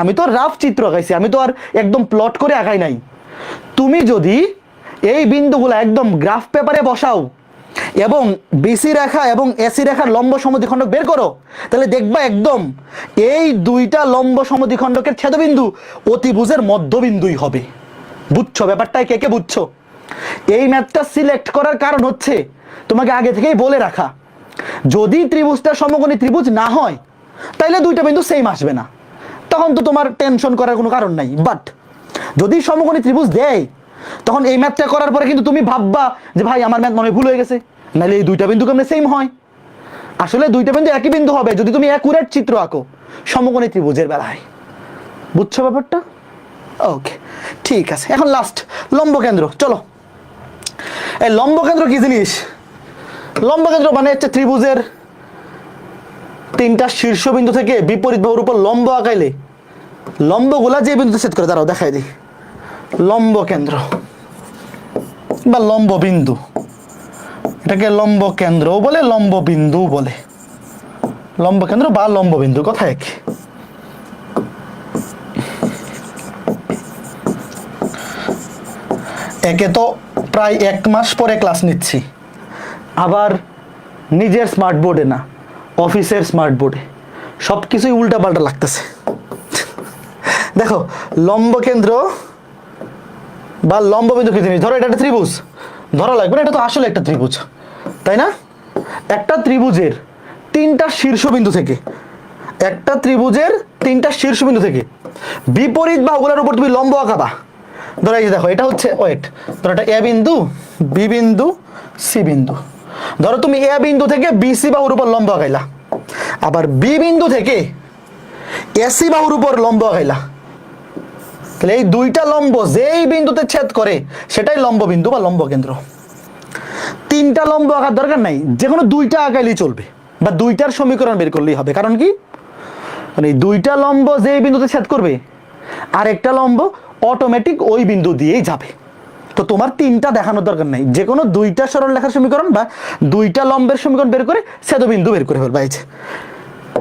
আমি তো রাফ চিত্র আঁকাইছি, আমি তো আর একদম প্লট করে আঁকাই নাই। তুমি যদি এই বিন্দুগুলো একদম গ্রাফ পেপারে বসাও এবং বিসি রেখা এবং এসি রেখার লম্ব সমদ্বিখণ্ডক বের করো, তাহলে দেখবা একদম এই দুইটা লম্ব সমদ্বিখণ্ডকের ছেদবিন্দু অতিভুজের মধ্যবিন্দুই হবে। বুঝছো ব্যাপারটাই? কে কে বুঝছো? এই ম্যাথটা সিলেক্ট করার কারণ হচ্ছে তোমাকে আগে থেকেই বলে রাখা, যদি ত্রিভুজটা সমকোণী ত্রিভুজ না হয় তাইলে দুইটা বিন্দু সেম আসবে না, তখন তো তোমার টেনশন করার কোনো কারণ নাই। বাট যদি সমকোণী ত্রিভুজ দেয় তখন এই ম্যাথটা করার পরে কিন্তু তুমি ভাববা যে ভাই আমার ম্যাথ মনে হয় ভুল হয়ে গেছে, নাহলে এই দুইটা বিন্দু কেমনে সেম হয়? আসলে দুইটা বিন্দু একই বিন্দু হবে যদি তুমি অ্যাকুরেট চিত্র আঁকো সমকোণী ত্রিভুজের বেলায়। বুঝছো ব্যাপারটা? ওকে, ঠিক আছে। এখন লাস্ট লম্বকেন্দ্র। চলো, এই লম্বকেন্দ্র কি জিনিস? লম্বকেন্দ্র মানে হচ্ছে ত্রিভুজের তিনটা শীর্ষবিন্দু থেকে বিপরীত বাহুর উপর লম্ব আঁকাইলে লম্বগুলা যে বিন্দুতে ছেদ করে, দাঁড়াও দেখাই দিই। লম্বকেন্দ্র বা লম্ব বিন্দু, এটাকে লম্ব কেন্দ্র বলে, লম্ব বিন্দু বলে। লম্বকেন্দ্র বা লম্ব বিন্দু কথা এক। একে তো প্রায় 1 মাস পরে ক্লাস নিচ্ছি, আবার নিজের স্মার্ট বোর্ডে না, অফিসের স্মার্ট বোর্ডে সব কিছুই উল্টা পাল্টা লাগতেছে। দেখো, লম্বকেন্দ্র বা লম্ববিন্দু কি জিনিস? ধরো এটা একটা ত্রিভুজ, ধরা লাগবে না, এটা তো আসলে একটা ত্রিভুজ, তাই না? একটা ত্রিভুজের তিনটা শীর্ষবিন্দু থেকে, একটা ত্রিভুজের তিনটা শীর্ষবিন্দু থেকে বিপরীত বাহুগুলোর উপর তুমি লম্ব আঁকাবা। ধরো এই যে দেখো, এটা হচ্ছে ওয়েট, ধরো এটা এ বিন্দু, বি বিন্দু, সি বিন্দু। ধরো তুমি এ বিন্দু থেকে বিসি বাহুর উপর লম্ব আঁকাইলা, আবার বি বিন্দু থেকে এসি বাহুর উপর লম্ব আঁকাইলা, তাহলে এই দুইটা লম্ব যেই বিন্দুতে ছেদ করে সেটাই লম্ব বিন্দু বা লম্ব কেন্দ্র। তিনটা লম্ব আঁকার দরকার নাই, যে কোনো দুইটা আঁকাইলেই চলবে, বা দুইটার সমীকরণ বের করলেই হবে। কারণ কি? মানে দুইটা লম্ব যেই বিন্দুতে ছেদ করবে আর একটা লম্ব অটোমেটিক ওই বিন্দু দিয়েই যাবে। তো তোমার তিনটা দেখানোর দরকার নাই, যে কোনো দুইটা সরল রেখার সমীকরণ বা দুইটা লম্বের সমীকরণ বের করে ছেদবিন্দু বের করে ফেলবা। এই যে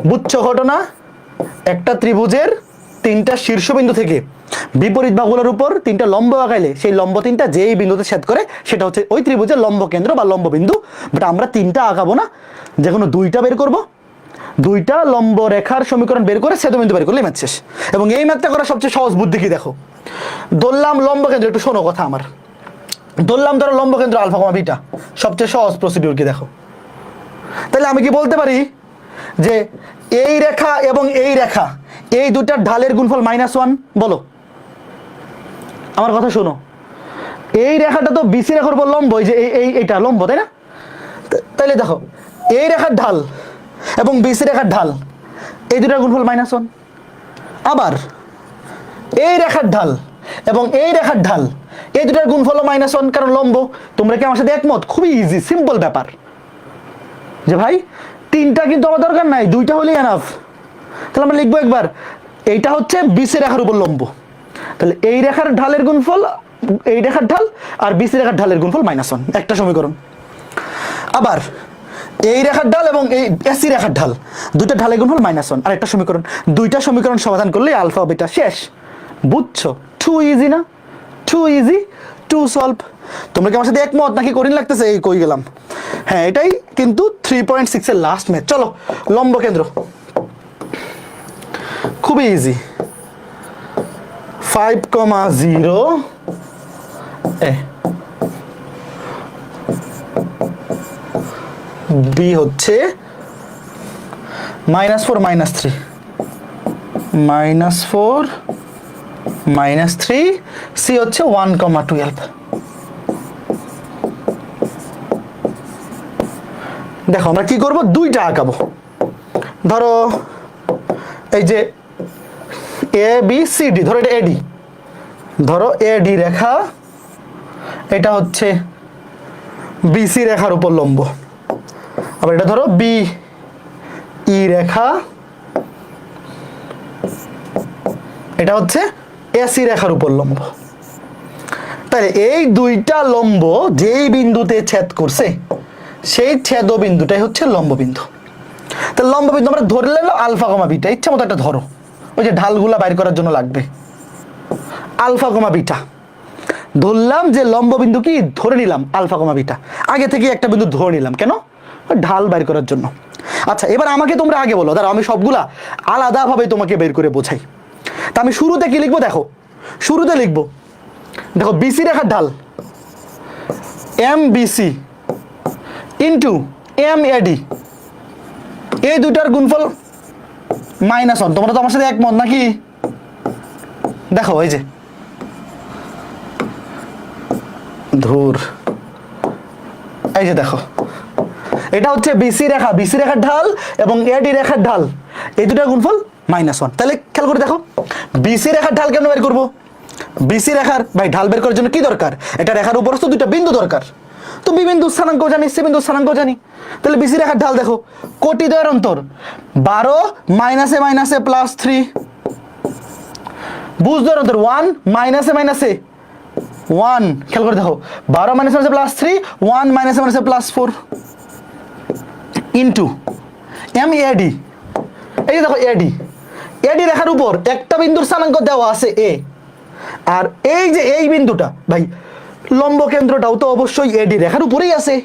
বুঝছো ঘটনা? একটা ত্রিভুজের তিনটা শীর্ষবিন্দু থেকে বিপরীত বাহুগুলোর উপর তিনটা লম্ব আঁকাইলে সেই লম্ব তিনটা যেই বিন্দুতে ছেদ করে সেটা হচ্ছে ওই ত্রিভুজের লম্ব কেন্দ্র বা লম্ব বিন্দু। বাট আমরা তিনটা আঁকাবো না, যে কোনো দুইটা বের করব, দুইটা লম্ব রেখার সমীকরণ বের করে ছেদবিন্দু বের করলে ম্যাথ শেষ। এবং এই ম্যাথটা করা সবচেয়ে সহজ বুদ্ধি কি দেখো, ধরলাম লম্ব কেন্দ্র, একটু শোনো কথা আমার, ধরলাম ধরো লম্ব কেন্দ্র আলফা কমা বিটা, সবচেয়ে সহজ প্রসিডিউর কি দেখো। তাহলে আমি কি বলতে পারি যে এই রেখা এবং এই রেখা এই দুটার ঢালের গুণফল -1? বলো, আমার কথা শোনো। এই রেখাটা তো বিসি রেখার উপর লম্ব, এই যে এইটা লম্ব, তাই না? তাইলে দেখো এই রেখার ঢাল এবং বিসি রেখার ঢাল এই দুটার গুণফল -1। আবার এই রেখার ঢাল এবং এই রেখার ঢাল এই দুটার গুণফল -1, কারণ লম্ব। তোমরা কি আমার সাথে একমত? খুবই ইজি সিম্পল ব্যাপার যে ভাই তিনটা কিন্তু আমার দরকার নাই, দুইটা হলেই এনাফ। তাহলে আমরা লিখবো একবার, এইটা হচ্ছে বিসি রেখার উপর লম্ব, তাহলে এই রেখার ঢালের গুণফল, এই রেখার ঢাল আর বিসি রেখার ঢালের গুণফল -1, একটা সমীকরণ। আবার এই রেখার ঢাল এবং এই এসি রেখার ঢাল, দুইটা ঢালের গুণফল -1, আর একটা সমীকরণ। দুইটা সমীকরণ সমাধান করলে আলফা বিটা শেষ। বুঝছো? টু ইজি না? Too easy to solve. তোমরা কি আমার সাথে একমত নাকি কঠিন লাগতেছে? এই কই গেলাম? হ্যাঁ, এটাই কিন্তু 3.6 এর লাস্ট ম্যাথ। চলো, লম্ব কেন্দ্র খুবই ইজি। 5,0 বি হচ্ছে -4 -3, -4 -3, সি হচ্ছে 1,12। দেখো আমরা কি করব, দুইটা আঁকাবো। ধরো এই যে এ বি সি ডি, ধরো এটা এডি, ধরো এডি রেখা, এটা হচ্ছে বিসি রেখার উপর লম্ব। আবার এটা ধরো বি ই রেখা, এটা হচ্ছে এসি রেখার উপর লম্ব। তাহলে এই দুইটা লম্ব যেই বিন্দুতে ছেদ করছে সেই ছেদ বিন্দুটাই হচ্ছে লম্ব বিন্দু। তাহলে লম্ব বিন্দু আমরা ধরে নিলাম আলফা কমা বিটা, ইচ্ছা মতো একটা ধরো, ওই যে ঢালগুলা বাইর করার জন্য লাগবে আলফা কমা বিটা। ধরলাম যে লম্ব বিন্দু কি, ধরে নিলাম আলফা কমা বিটা, আগে থেকে একটা বিন্দু ধরে নিলাম, কেন? ঢাল বাইর করার জন্য। আচ্ছা এবার আমাকে তোমরা আগে বলো, দাঁড়াও আমি সবগুলা আলাদাভাবে তোমাকে বের করে বোঝাই। তা আমি শুরুতে কি লিখবো? দেখো শুরুতে লিখবো, দেখো বিসি রেখার ঢাল M BC into M AD, এই দুইটার গুণফল -1। তোমরা তো আমার সাথে একমত নাকি? দেখো এই যে ধুর, এই যে দেখো এটা হচ্ছে বিসি রেখা, বিসি রেখার ঢাল এবং এডি রেখার ঢাল, এই দুটার গুণফল -1। তাহলে খেয়াল করে দেখো বিসি রেখার ঢাল কেন বের করবো? বিসি রেখার ভাই ঢাল বের করার জন্য কি দরকার? এটা রেখার উপরস্থ দুইটা বিন্দু দরকার, তো বি বিন্দু স্থানাঙ্ক জানি, সি বিন্দু স্থানাঙ্ক জানি। তাহলে বিসি রেখার ঢাল দেখো কোটি দ্বয়ের অন্তর 12 মাইনাসে মাইনাসে +3, বুঝ দ্বয়ের অন্তর 1 মাইনাসে মাইনাসে 1, খেয়াল করে দেখো 12 মাইনাসে মাইনাসে +3, 1 মাইনাসে মাইনাসে +4 ইন্টু এম এডি। এই যে দেখো এডি, এডি রেখার উপর একটা বিন্দুর স্থানাঙ্ক দেওয়া আছে এ, আর এই যে এই বিন্দুটা ভাই লম্ব কেন্দ্রটাও তো অবশ্যই এডি রেখার উপরেই আছে।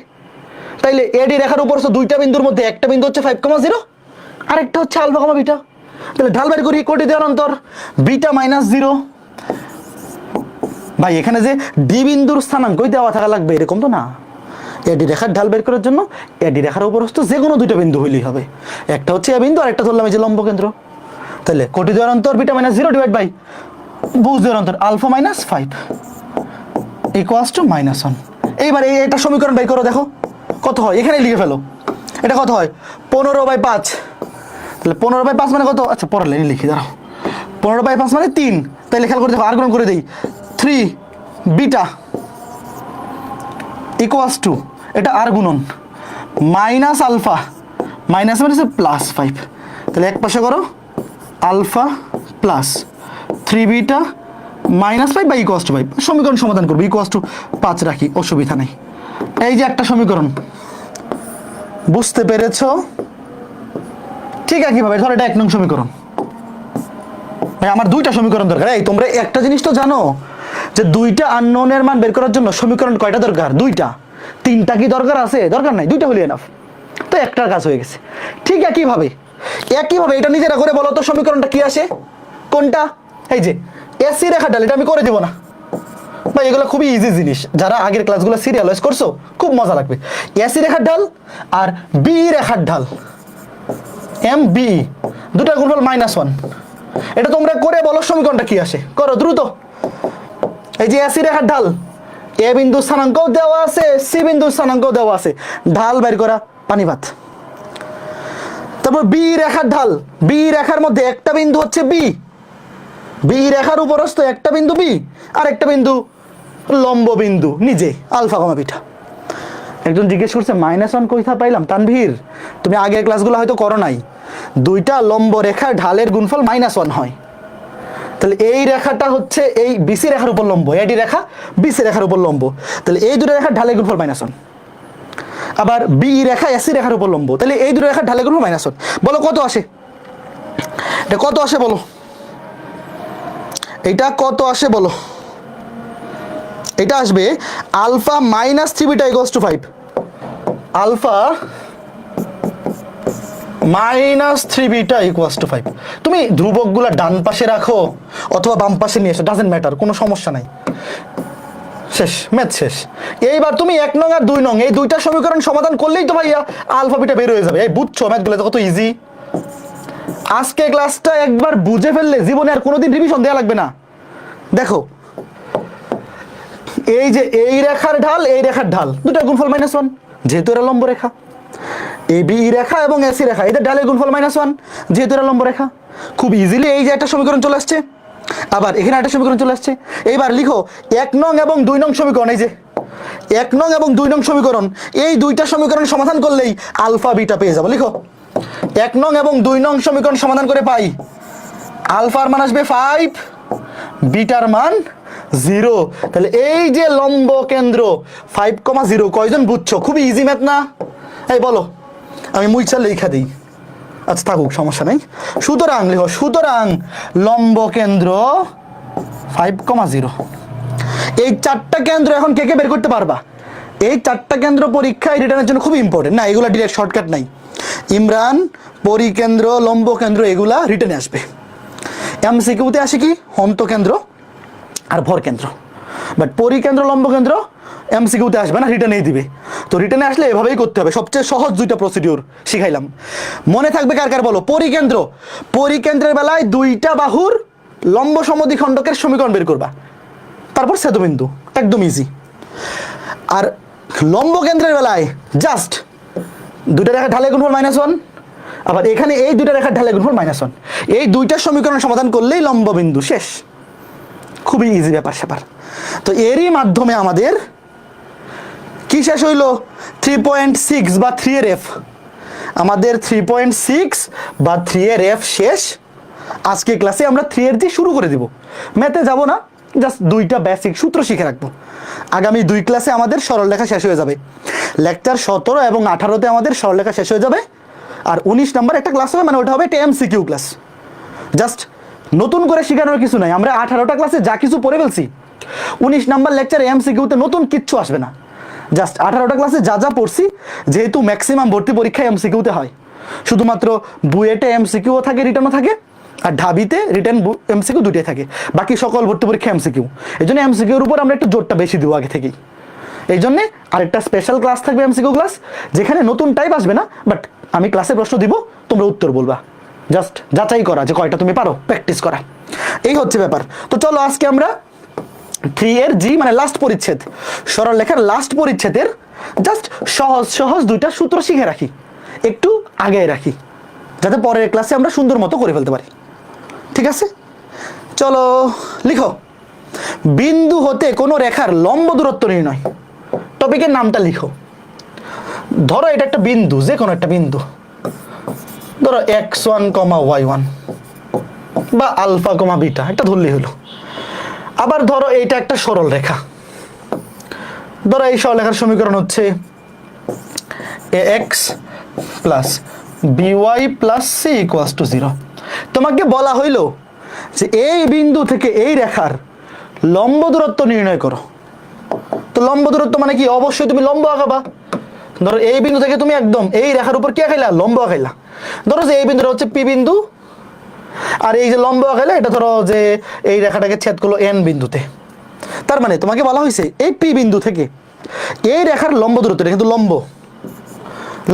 তাইলে এডি রেখার উপর দুইটা বিন্দুর মধ্যে একটা বিন্দু হচ্ছে 5,0 আর একটা হচ্ছে আলফা কমা বিটা। তাহলে ঢাল বের করি, কোটি দেওয়ার অন্তর বিটা -0। ভাই এখানে যে ডি বিন্দুর স্থানাঙ্কই দেওয়া থাকা লাগবে এরকম তো না, এডি রেখার ঢাল বের করার জন্য এডি রেখার উপরস্থ যে কোনো দুইটা বিন্দু হইলেই হবে, একটা হচ্ছে এ বিন্দু আর একটা ধরলাম এই যে লম্ব কেন্দ্র। তাহলে কোটি দেওয়ার অন্তর বিটা -0 ডিভাইড বাই বুঝ দেওয়ার অন্তর আলফা -5 ইকুয়ালস টু -1। এইবার এটা সমীকরণ বাই করো, দেখো কত হয়, এখানে লিখে ফেলো। এটা কত হয় 15/5। তাহলে 15/5 মানে কত? আচ্ছা পরের লাইনে লিখি, দাঁড়াও 15/5 মানে 3। তাহলে খেয়াল করে দেখো আর গুণন করে দেই 3 বিটা ইকুয়ালস টু এটা আর গুণন মাইনাস আলফা, মাইনাস মানে +5। তাহলে এক পাশে করো alpha plus 3 beta -5 by equals to 5। সমীকরণ সমাধান করবো, ইকুয়ালস টু 5 রাখি, অসুবিধা নেই। এই যে একটা সমীকরণ, বুঝতে পেরেছো? ঠিক আছে কিভাবে? ধর এটা 1 নং সমীকরণ, ভাই আমার দুইটা সমীকরণ দরকার। এই তোমরা একটা জিনিস তো জানো যে দুইটা আননোনের মান বের করার জন্য সমীকরণ কয়টা দরকার? দুইটা। তিনটা কি দরকার আছে? দরকার নাই, দুইটা হলে এনাফ। তো একটার কাজ হয়ে গেছে। ঠিক একইভাবে এটা নিজেরা করে বলো তো সমীকরণটা কি আসে? কোনটা? এই যে এসি রেখা ঢাল, এটা আমি করে দেবো না ভাই, এগুলো খুবই ইজি জিনিস, যারা আগের ক্লাসগুলো সিরিয়ালাইজ করছো খুব মজা লাগবে। এসি রেখার ঢাল আর বি রেখার ঢাল এম বি, দুটার গুণফল -1। এটা তোমরা করে বলো সমীকরণটা কি আসে, করো দ্রুত। এই যে এসি রেখার ঢাল, এ বিন্দু স্থানাঙ্কও দেওয়া আছে, সি বিন্দু স্থানাঙ্কও দেওয়া আছে, ঢাল বের করা পানিভাত। তারপর বি রেখার ঢাল, বি রেখার মধ্যে একটা বিন্দু হচ্ছে বি, বি রেখার উপরস্থ একটা বিন্দু বি আর একটা বিন্দু লম্ব বিন্দু নিজে আলফা কমা বিটা। একজন জিজ্ঞেস করছে -1 কোথা পাইলাম? তানভীর তুমি আগের ক্লাসগুলো হয়তো করো নাই, দুইটা লম্ব রেখা ঢালের গুণফল -1 হয়। তাহলে এই রেখাটা হচ্ছে এই বিসি রেখার উপর লম্ব, এডি রেখা বিসি রেখার উপর লম্ব, তাহলে এই দুটো রেখার ঢালের গুণফল -1। আবার বি রেখা এসি রেখার উপর লম্ব, তাহলে এই দুটো রেখার ঢালের গুণফল -1। বলো কত আসে? এটা কত আসে বলো? এটা কত আসে বলো? এটা আসবে alpha -3 beta equals to 5। Alpha -3 beta equals to 5। তুমি ধ্রুবকগুলো ডান পাশে রাখো অথবা বাম পাশে নিয়ে এসো, ডাজেন্ট ম্যাটার, কোনো সমস্যা নাই। শেষ, ম্যাথ শেষ। এইবার তুমি 1 নং আর 2 নং এই দুইটা সমীকরণ সমাধান করলেই তো ভাইয়া আলফা বিটা বের হয়ে যাবে। এই বুঝছো ম্যাথগুলো কত ইজি? আজকে ক্লাসটা একবার বুঝে ফেললে জীবনে আর কোনোদিন রিভিশন দেওয়া লাগবে না। দেখো এই যে এই রেখার ঢাল, এই রেখার ঢাল, দুটা গুণফল -1, যেহেতু এরা লম্ব রেখা। এই বি রেখা এবং এসি রেখা, এদের ঢালের গুণফল -1, যেহেতু এরা লম্ব রেখা। খুব ইজিলি এই যে একটা সমীকরণ চলে আসছে, আবার এখানে একটা সমীকরণ চলে আসছে। এইবার লিখো 1 নং এবং 2 নং সমীকরণ, এই যে 1 নং এবং 2 নং সমীকরণ, এই দুইটা সমীকরণ সমাধান করলেই আলফা বিটা পেয়ে যাবো। লিখো 1 নং এবং 2 নং সমীকরণ সমাধান করে পাই আলফার মান আসবে 5, বিটার মান জিরো। তাহলে এই যে লম্ব কেন্দ্র 5,0 কয়জন বুঝছো? খুবই ইজি ম্যাথ না? এই বলো, আমি মুইচা লেখা দিই। আচ্ছা থাকুক, সমস্যা নেই। সুতরাং লিখো, সুতরাং লম্ব কেন্দ্র 5,0। এই চারটা কেন্দ্র এখন কে কে বের করতে পারবা? এই চারটা কেন্দ্র পরীক্ষায় রিটার্নের জন্য খুব ইম্পর্টেন্ট না, এগুলা ডিরেক্ট শর্টকাট নাই। ইমরান, পরিকেন্দ্র, লম্ব কেন্দ্র এগুলা রিটার্নে আসবে। এমসিকিউতে আসে কি অন্তকেন্দ্র আর ভর কেন্দ্র, বাট পরিকেন্দ্র লম্ব কেন্দ্র এমসিকিউতে আসবে না, রিটার্নেই দিবে। তো রিটার্নে আসলে এভাবেই করতে হবে, সবচেয়ে সহজ দুইটা প্রসিডিউর শিখাইলাম, মনে থাকবে কার কার বলো? পরিকেন্দ্র, পরিকেন্দ্রের বেলায় দুইটা বাহুর লম্ব সমদ্বিখণ্ডকের সমীকরণ বের করবা, তারপর ছেদবিন্দু, একদম ইজি। আর লম্ব কেন্দ্রের বেলায় জাস্ট দুইটা রেখা ঢালে গুণফল -1, আবার এখানে এই দুইটা রেখার ঢালে গুণফল -1, এই দুইটা সমীকরণ সমাধান করলেই লম্ব বিন্দু শেষ। খুবই ইজি ব্যাপার স্যাপার। তো এরই মাধ্যমে আমাদের কি শেষ হইল? 3.6 বা 3 এর এফ। আমাদের 3.6 বা 3 এর এফ শেষ। আজকে ক্লাসে আমরা 3 এর জি শুরু করে দিব, ম্যাথে যাব না, জাস্ট দুইটা বেসিক সূত্র শিখে রাখবো। আগামী 2 ক্লাসে আমাদের সরলরেখা শেষ হয়ে যাবে। লেকচার 17 এবং 18-তে আমাদের সরলরেখা শেষ হয়ে যাবে। আর 19 নম্বর একটা ক্লাস হবে, মানে ওটা হবে এমসিকিউ ক্লাস। জাস্ট নতুন করে শেখানোর কিছু নাই, আমরা 18টা ক্লাসে যা কিছু পড়ে ফেলছি, 19 নাম্বার লেকচারে এমসিকিউতে নতুন কিচ্ছু আসবে না। জাস্ট 18টা ক্লাসে যা যা পড়ছি, যেহেতু ম্যাক্সিমাম ভর্তি পরীক্ষায় এমসিকিউতে হয়, শুধুমাত্র বুয়েটে এমসিকিউও থাকে, রিটার্নও থাকে, আর ঢাবিতে রিটার্ন এমসিকিউ দুটোই থাকে, বাকি সকল ভর্তি পরীক্ষা এমসিকিউ। এই জন্য এমসিকিউর উপর আমরা একটু জোরটা বেশি দিব আগে থেকেই। এই জন্যে আরেকটা স্পেশাল ক্লাস থাকবে এমসিকিউ ক্লাস, যেখানে নতুন টাইপ আসবে না, বাট আমি ক্লাসে প্রশ্ন দিব, তোমরা উত্তর বলবা, জাস্ট যাচাই করা যে কয়টা তুমি পারো, প্র্যাকটিস করা, এই হচ্ছে ব্যাপার। তো চলো আজকে আমরা 3 এর জি মানে লাস্ট পরিচ্ছেদ, সরলরেখার লাস্ট পরিচ্ছেদের জাস্ট সহজ সহজ দুইটা সূত্র শিখে রাখি, একটু আগে রাখি, যাতে পরের ক্লাসে আমরা সুন্দর মতো করে ফেলতে পারি। ঠিক আছে, চলো লিখো। বিন্দু হতে কোনো রেখার লম্ব দূরত্ব নির্ণয়। টপিকের নামটা লিখো। ধরো এটা একটা বিন্দু, যে কোনো একটা বিন্দু, ধরো x1, y1 বা আলফা, বিটা, একটা ধরলেই হলো। আবার ধরো এইটা একটা সরল রেখা, ধরো এই সরলরেখার সমীকরণ হচ্ছে ax plus by plus c equals to 0। তোমাকে বলা হইল যে এই বিন্দু থেকে এই রেখার লম্ব দূরত্ব নির্ণয় করো। তো লম্ব দূরত্ব মানে কি? অবশ্যই তুমি লম্ব আঁকাবা। ধরো এই বিন্দু থেকে তুমি একদম এই রেখার উপর কি আঁকাইলা? লম্ব আঁকাইলা। ধরো যে এই বিন্দুটা হচ্ছে পি বিন্দু, আর এই যে লম্ব আঁকাইলা এটা ধরো যে এই রেখাটাকে ছেদ করলো এন বিন্দুতে। তার মানে তোমাকে বলা হয়েছে এই পি বিন্দু থেকে এই রেখার লম্ব দূরত্ব, কিন্তু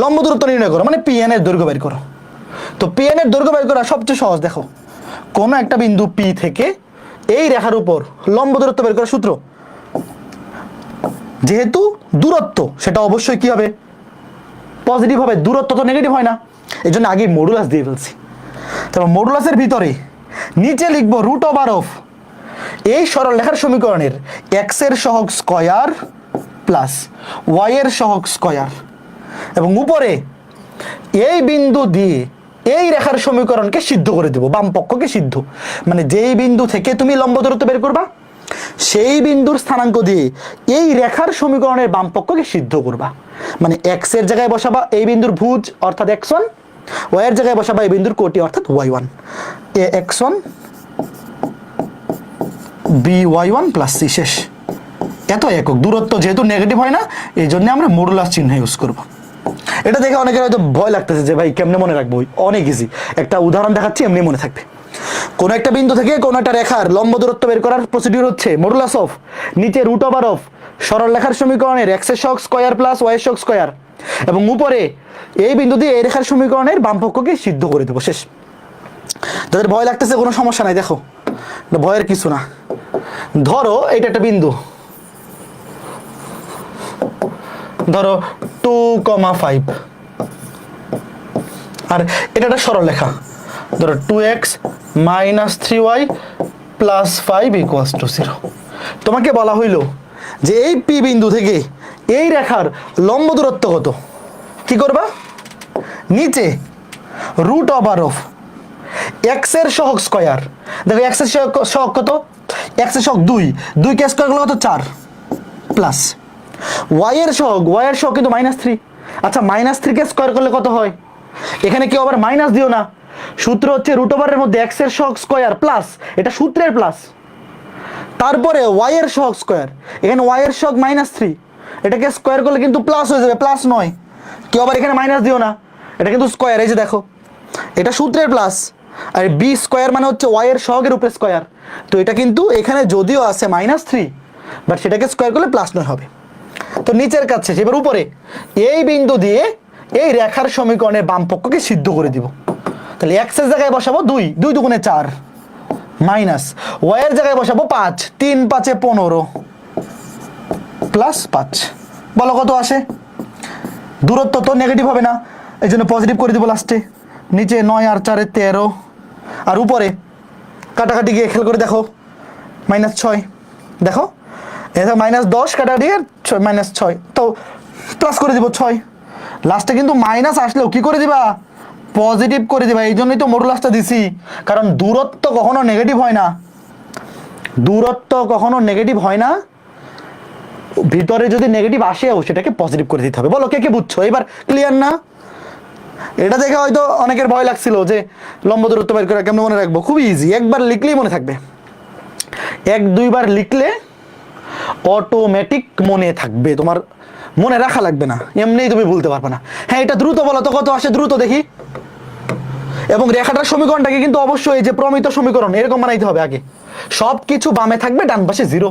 লম্ব দূরত্ব নির্ণয় করো, মানে পিএন এর দৈর্ঘ্য বের করো। তো পিএন এর দৈর্ঘ্য বের করা সবচেয়ে সহজ। দেখো, কোন একটা বিন্দু পি থেকে এই রেখার উপর লম্ব দূরত্ব বের করার সূত্র, যেহেতু দূরত্ব সেটা অবশ্যই কি হবে? পজিটিভ হবে। দূরত্ব তো নেগেটিভ হয় না, এই জন্য আগে মডুলাস দিয়ে ফেলছি। তারপর মডুলাসের ভিতরে নিচে লিখবো রুট ওভার অফ এই সরলরেখার সমীকরণের এক্স এর সহগ স্কয়ার প্লাস ওয়াই এর সহগ স্কয়ার, এবং উপরে এই বিন্দু দিয়ে এই রেখার সমীকরণকে সিদ্ধ করে দেবো, বাম পক্ষকে সিদ্ধ, মানে যেই বিন্দু থেকে তুমি লম্ব দূরত্ব বের করবা সেই বিন্দুর স্থানাঙ্ক দিয়ে এই রেখার সমীকরণের বাম পক্ষকে সিদ্ধ করবা। মানে এক্স এর জায়গায় বসাবা এই বিন্দুর ভুজ অর্থাৎ x1, ওয়াই এর জায়গায় বসাবা এই বিন্দুর কোটি অর্থাৎ y1, এ x1 B y1 plus C. শেষ। এত একক। দূরত্ব যেহেতু নেগেটিভ হয় না, এই জন্য আমরা মডুলাস চিহ্ন ইউজ করব। এটা দেখে অনেকের হয়তো ভয় লাগতেছে যে ভাই কেমনে মনে রাখবো। অনেক ইজি, একটা উদাহরণ দেখাচ্ছি, এমনি মনে থাকবে। কোন একটা বিন্দু থেকে কোন একটা রেখার লম্ব দূরত্ব বের করার প্রসিডিউর হচ্ছে মডুলাস অফ নিচে রুট ওভার অফ সরল রেখার সমীকরণের এক্স এর সহগ স্কয়ার প্লাস ওয়াই এর সহগ স্কয়ার, এবং উপরে এই বিন্দু দিয়ে এই রেখার সমীকরণের বাম পক্ষকে সিদ্ধ করে দেবো। শেষ। যাদের ভয় লাগতেছে কোনো সমস্যা নাই, দেখো ভয়ের কিছু না। ধরো এটা একটা বিন্দু, ধরো 2,5, আর এটা একটা সরল রেখা, ধরো 2x minus 3y plus 5 equals to 0। তোমাকে বলা হইল যে এই পি বিন্দু থেকে এই রেখার লম্ব দূরত্ব কত? কি করবা? নিচে রুট ওভার অফ এক্স এর সহগ স্কয়ার। দেখো এক্স এর সহগ কত? এক্স এর সহগ 2, 2 কে স্কয়ার করলে কত 4 প্লাস ওয়াই এর সহগ কিন্তু -3। আচ্ছা -3 কে স্কয়ার করলে কত হয়? এখানে কেউ আবার মাইনাস দিও না, সূত্র হচ্ছে রুট ওভারের মধ্যে এক্স এর সহগ স্কয়ার প্লাস, এটা সূত্রের প্লাস, তারপরে ওয়াই এর সহগ স্কয়ার, এখানে ওয়াই এর সহগ -3, এটাকে স্কয়ার করলে কিন্তু প্লাস হয়ে যাবে, প্লাস নয়, কেউ আবার এখানে মাইনাস দিও না, এটা কিন্তু স্কয়ার, এই যে দেখো এটা সূত্রের প্লাস, আর বি স্কয়ার মানে হচ্ছে ওয়াই এর সহগের উপরে স্কয়ার, তো এটা কিন্তু এখানে যদিও আছে -3 বাট সেটাকে স্কয়ার করলে +9 হবে। তো নিচের কাছে এবার উপরে এই বিন্দু দিয়ে এই রেখার সমীকরণের বাম পক্ষকে সিদ্ধ করে দিব। তাহলে এক্স এর জায়গায় বসাবো 2, 2 দুগুণে 4 মাইনাস ওয়াই এর জায়গায় বসাবো 5, 3 5 15 প্লাস 5। বলো কত আসে? দূরত্ব তো নেগেটিভ হবে না, এই জন্য পজিটিভ করে দিব লাস্টে। নিচে 9 আর 4 13, আর উপরে কাটাকাটি গিয়ে খেয়াল করে দেখো -6, দেখো এটা -10 কাটাকাটি -6, তো প্লাস করে দিব 6। লাস্টে কিন্তু মাইনাস আসলেও কি করে দিবা? পজিটিভ করে দিবা। এই জন্যই তো মডুলাসটা দিছি, কারণ দূরত্ব কখনো নেগেটিভ হয় না, দূরত্ব কখনো নেগেটিভ হয় না, ভিতরে যদি নেগেটিভ আসেও সেটাকে পজিটিভ করে দিতে হবে। বলো কে কে বুঝছো? এবার ক্লিয়ার না? এটা দেখে হয়তো অনেকের ভয় লাগছিল যে লম্ব দূরত্ব বের করে কেমন মনে রাখবো। খুবই ইজি, একবার লিখলেই মনে থাকবে, 1-2 বার লিখলে অটোমেটিক মনে থাকবে, তোমার মনে রাখা লাগবে না, এমনিই তুমি ভুলতে পারবে না। হ্যাঁ এটা দ্রুত বলো তো, কত আসে দ্রুত দেখি। এবং রেখাটার সমীকরণটাকে কিন্তু অবশ্যই যে প্রমিত সমীকরণ এরকম বানাইতে হবে, আগে সব কিছু বামে থাকবে, ডান পাশে 0।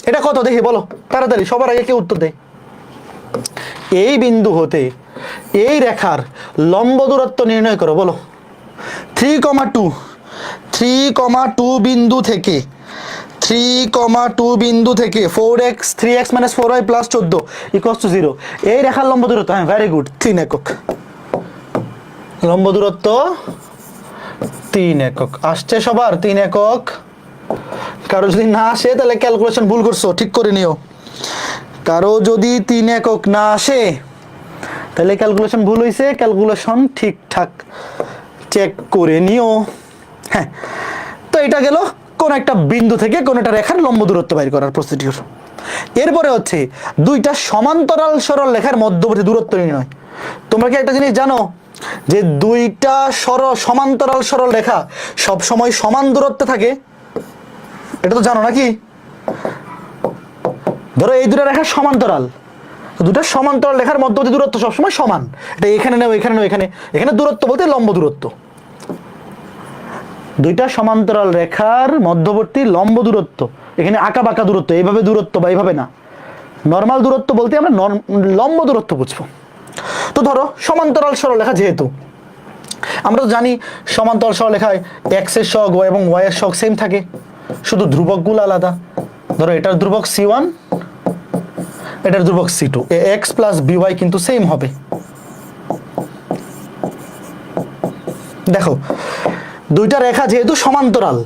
এটা কত দেখি বলো তাড়াতাড়ি, সবার আগে কে উত্তর দেয়? এই বিন্দু হতে এই রেখার লম্ব দূরত্ব নির্ণয় করো। বলো 3,2 বিন্দু থেকে 4x 3x - 4y + 14 = 0, এই রেখার লম্ব দূরত্ব। হ্যাঁ ভেরি গুড, 3 একক লম্ব দূরত্ব, 3 একক আসছে সবার, 3 একক। কারো যদি না আসে তাহলে ক্যালকুলেশন ভুল করছো, ঠিক করে নিও। কারো যদি 3 একক না আসে তাহলে ক্যালকুলেশন ভুল হয়েছে, ক্যালকুলেশন ঠিকঠাক চেক করে নিও। হ্যাঁ, তো এটা গেল কোন একটা বিন্দু থেকে কোন একটা রেখার লম্ব দূরত্ব বের করার প্রসিডিউর। এরপরে হচ্ছে দুইটা সমান্তরাল সরল রেখার মধ্যবর্তী দূরত্ব নির্ণয়। তোমরা কি একটা জিনিস জানো যে দুইটা সমান্তরাল সরল রেখা সব সময় সমান দূরত্বে থাকে? এটা তো জানো নাকি? ধরো এই দুটো রেখা সমান্তরাল, দুটো সমান্তরাল রেখার মধ্যবর্তী দূরত্ব সবসময় সমান। এটা এখানে নেও, এখানে নেও, এখানে দূরত্ব বলতে লম্ব দূরত্ব। দুইটা সমান্তরাল রেখার মধ্যবর্তী লম্ব দূরত্ব, এখানে আঁকা বাঁকা দূরত্ব, এইভাবে দূরত্ব বা এইভাবে না, নর্মাল দূরত্ব বলতে আমরা লম্ব দূরত্ব বুঝবো। তো ধরো সমান্তরাল সরলরেখা, যেহেতু আমরা তো জানি সমান্তরাল সরলরেখায় এক্স এর সহগ এবং ওয়াই এর সহগ সেম থাকে, শুধু ধ্রুবকগুলো আলাদা। ধরো এটার ধ্রুবক c1, এটার ধ্রুবক c2, x + by কিন্তু সেম হবে। দেখো দুইটা রেখা যেহেতু সমান্তরাল,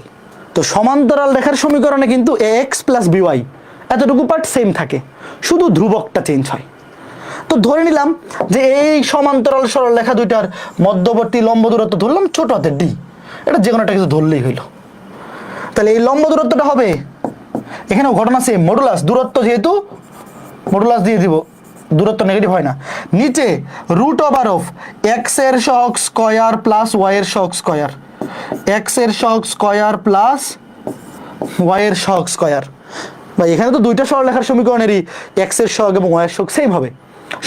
তো সমান্তরাল রেখার সমীকরণে কিন্তু x + by এতটুকু পার্ট সেম থাকে, শুধু ধ্রুবকটা চেঞ্জ হয়। তো ধরে নিলাম যে এই সমান্তরাল সরল রেখা দুইটার মধ্যবর্তী লম্ব দূরত্ব ধরলাম ছোট হাতের d, এটা যে কোনো একটা কিছু ধরলেই হইল। তাহলে এই লম্ব দূরত্বটা হবে, এখানেও ঘটনা সেম, মডুলাস দূরত্ব, যেহেতু মডুলাস দিয়ে দিব, দূরত্ব নেগেটিভ হয় না। নিচে √(x এর সহগ স্কয়ার প্লাস y এর সহগ স্কয়ার, x এর সহগ স্কয়ার প্লাস y এর সহগ স্কয়ার। ভাই এখানে তো দুইটা সরলরেখার সমীকরণেরই x এর সহগ এবং y এর সহগ সেম হবে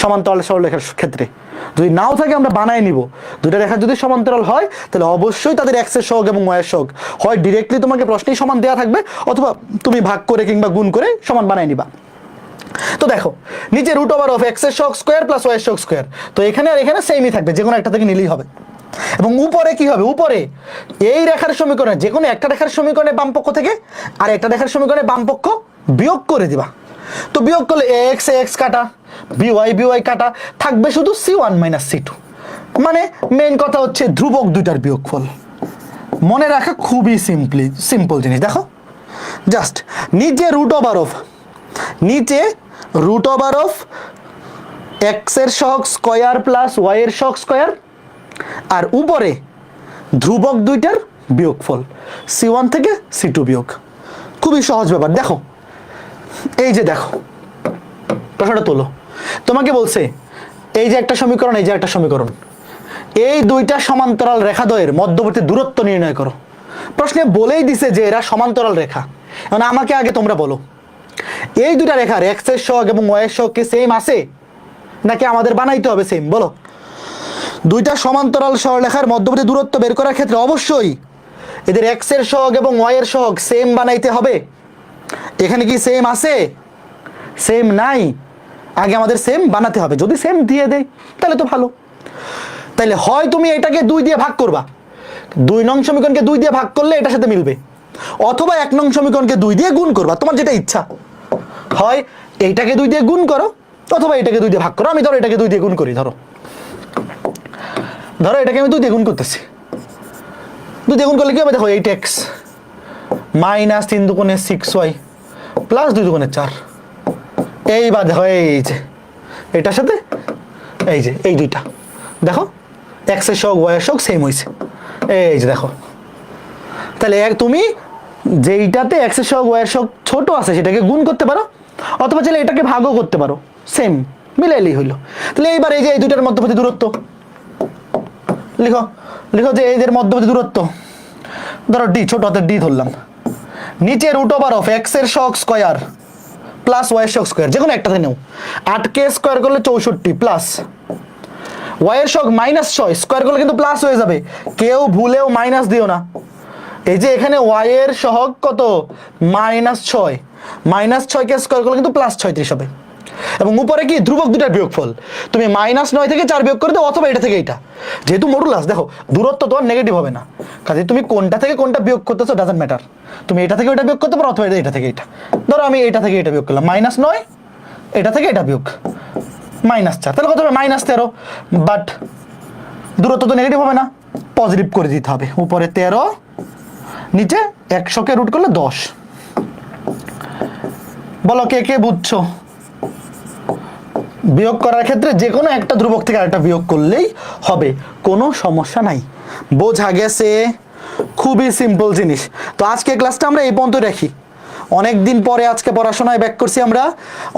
সমান্তরাল সরলরেখার ক্ষেত্রে। যদি নাও থাকে আমরা বানাই নিব, দুইটা রেখা যদি সমান্তরাল হয় তাহলে অবশ্যই তাদের x এর সহগ এবং y এর সহগ হয় ডিরেক্টলি তোমাকে প্রশ্নেই সমান দেওয়া থাকবে, অথবা তুমি ভাগ করে কিংবা গুণ করে সমান বানাই নিবা। তো দেখো নিচে √(x এর সহগ স্কয়ার প্লাস y এর সহগ স্কয়ার, তো এখানে আর এখানে সেমই থাকবে, যে কোনো একটা থেকে নিলেই হবে। এবং উপরে কি হবে? উপরে এই রেখার সমীকরণে যে কোনো একটা রেখার সমীকরণে বাম পক্ষ থেকে আর একটা রেখার সমীকরণে বাম পক্ষ বিয়োগ করে দিবা। তো বিয়োগ করলে x কাটা, by কাটা, থাকবে শুধু c1 - c2। মানে মেইন কথা হচ্ছে ধ্রুবক দুইটার বিয়োগফল। মনে রাখা খুবই সিম্পল জিনিস। দেখো জাস্ট নিচে √(x এর সহগ স্কয়ার প্লাস y এর সহগ স্কয়ার, আর উপরে ধ্রুবক দুইটার বিয়োগফল c1 থেকে c2 বিয়োগ। খুবই সহজ ব্যাপার। দেখো এই যে দেখো প্রশ্নটা তোলো, তোমাকে বলছে এই যে একটা সমীকরণ, এই যে একটা সমীকরণ, এই দুইটা সমান্তরাল রেখাদ্বয়ের মধ্যবর্তী দূরত্ব নির্ণয় করো। প্রশ্নে বলেই দিছে যে এরা সমান্তরাল রেখা। এখন আমাকে আগে তোমরা বলো, এই দুইটা রেখার এক্স এর সহগ এবং ওয়াই এর সহগ কি সেম আছে নাকি আমাদের বানাইতে হবে সেম? বলো। দুইটা সমান্তরাল সরলরেখার মধ্যবর্তী দূরত্ব বের করার ক্ষেত্রে অবশ্যই এদের এক্স এর সহগ এবং ওয়াই এর সহগ সেম বানাইতে হবে। এখানে কি সেম আছে? সেম নাই। আগে আমাদের সেম বানাতে হবে। যদি সেম দিয়ে দেয় তাহলে তো ভালো। তাহলে হয় তুমি এটাকে 2 দিয়ে ভাগ করবা, 2 নং সমীকরণকে 2 দিয়ে ভাগ করলে এটার সাথে মিলবে, অথবা 1 নং সমীকরণকে 2 দিয়ে গুণ করবা, তোমার যেটা ইচ্ছা। হয় এইটাকে 2 দিয়ে গুণ করো অথবা এটাকে 2 দিয়ে ভাগ করো। আমি ধরো এটাকে 2 দিয়ে গুণ করি, ধরো এটাকে আমি 2 দিয়ে গুণ করতেছি। 2 দিয়ে গুণ করলে কি হবে? দেখো 8x মাইনাস 3 দুগুণে 6y প্লাস 2 দুগুণে 4। এইবার দেখো এই যে এটার সাথে এই যে এই দুইটা দেখো এক্স এর সহগ ওয়াই এর সহগ সেম হয়েছে। এই যে দেখো, তাহলে তুমি যেইটাতে এক্স এর সহগ ওয়াই এর সহগ ছোট আছে সেটাকে গুণ করতে পারো, অথবা চাইলে এটাকে ভাগও করতে পারো, সেম মিলাইলেই হইলো। তাহলে এইবার এই যে এই দুইটার মধ্যবর্তী দূরত্ব লিখো। যে এদের মধ্যবর্তী দূরত্ব ধরো ডি, ছোট হাতের ডি ধরলাম, নিচে রুট ওভার অফ এক্স এর সহগ স্কয়ার প্লাস ওয়াই এর সহগ স্কয়ার, যে কোনো একটাতে নেও। 8কে স্কয়ার করলে 64 প্লাস ওয়াই এর সহগ -6 স্কয়ার করলে কিন্তু প্লাস হয়ে যাবে, কেউ ভুলেও মাইনাস দিও না। এই যে এখানে ওয়াই এর সহগ কত? -6, -6কে স্কয়ার করলে কিন্তু +36 হবে। এবং উপরে কি ধ্রুবক দুটার বিয়োগফল, তুমি -9 থেকে 4 বিয়োগ করে দাও, অথবা এটা থেকে এটা, যেহেতু মডুলাস দেখো দূরত্ব তো আর নেগেটিভ হবে না, কাজে তুমি কোনটা থেকে কোনটা বিয়োগ করতেছো ডাজন্ট ম্যাটার। তুমি এটা থেকে ওটা বিয়োগ করতে পারো, অথবা এটা থেকে এটা। ধরো আমি এটা থেকে এটা বিয়োগ করলাম, -9, এটা থেকে এটা বিয়োগ -4, তাহলে কত হবে? -13। বাট দূরত্ব তো নেগেটিভ হবে না, পজিটিভ করে দিতে হবে। উপরে 13, নিচে 100কে রুট করলে 10। বলো কে কে বুঝছো? বিয়োগ করার ক্ষেত্রে যে কোনো একটা ধ্রুবক থেকে আরেকটা বিয়োগ করলেই হবে, কোনো সমস্যা নাই। বোঝা গেছে? খুবই সিম্পল জিনিস। তো আজকে ক্লাসটা আমরা এই পর্যন্ত রাখি। অনেক দিন পরে আজকে পড়াশোনায় ব্যাক করছি আমরা,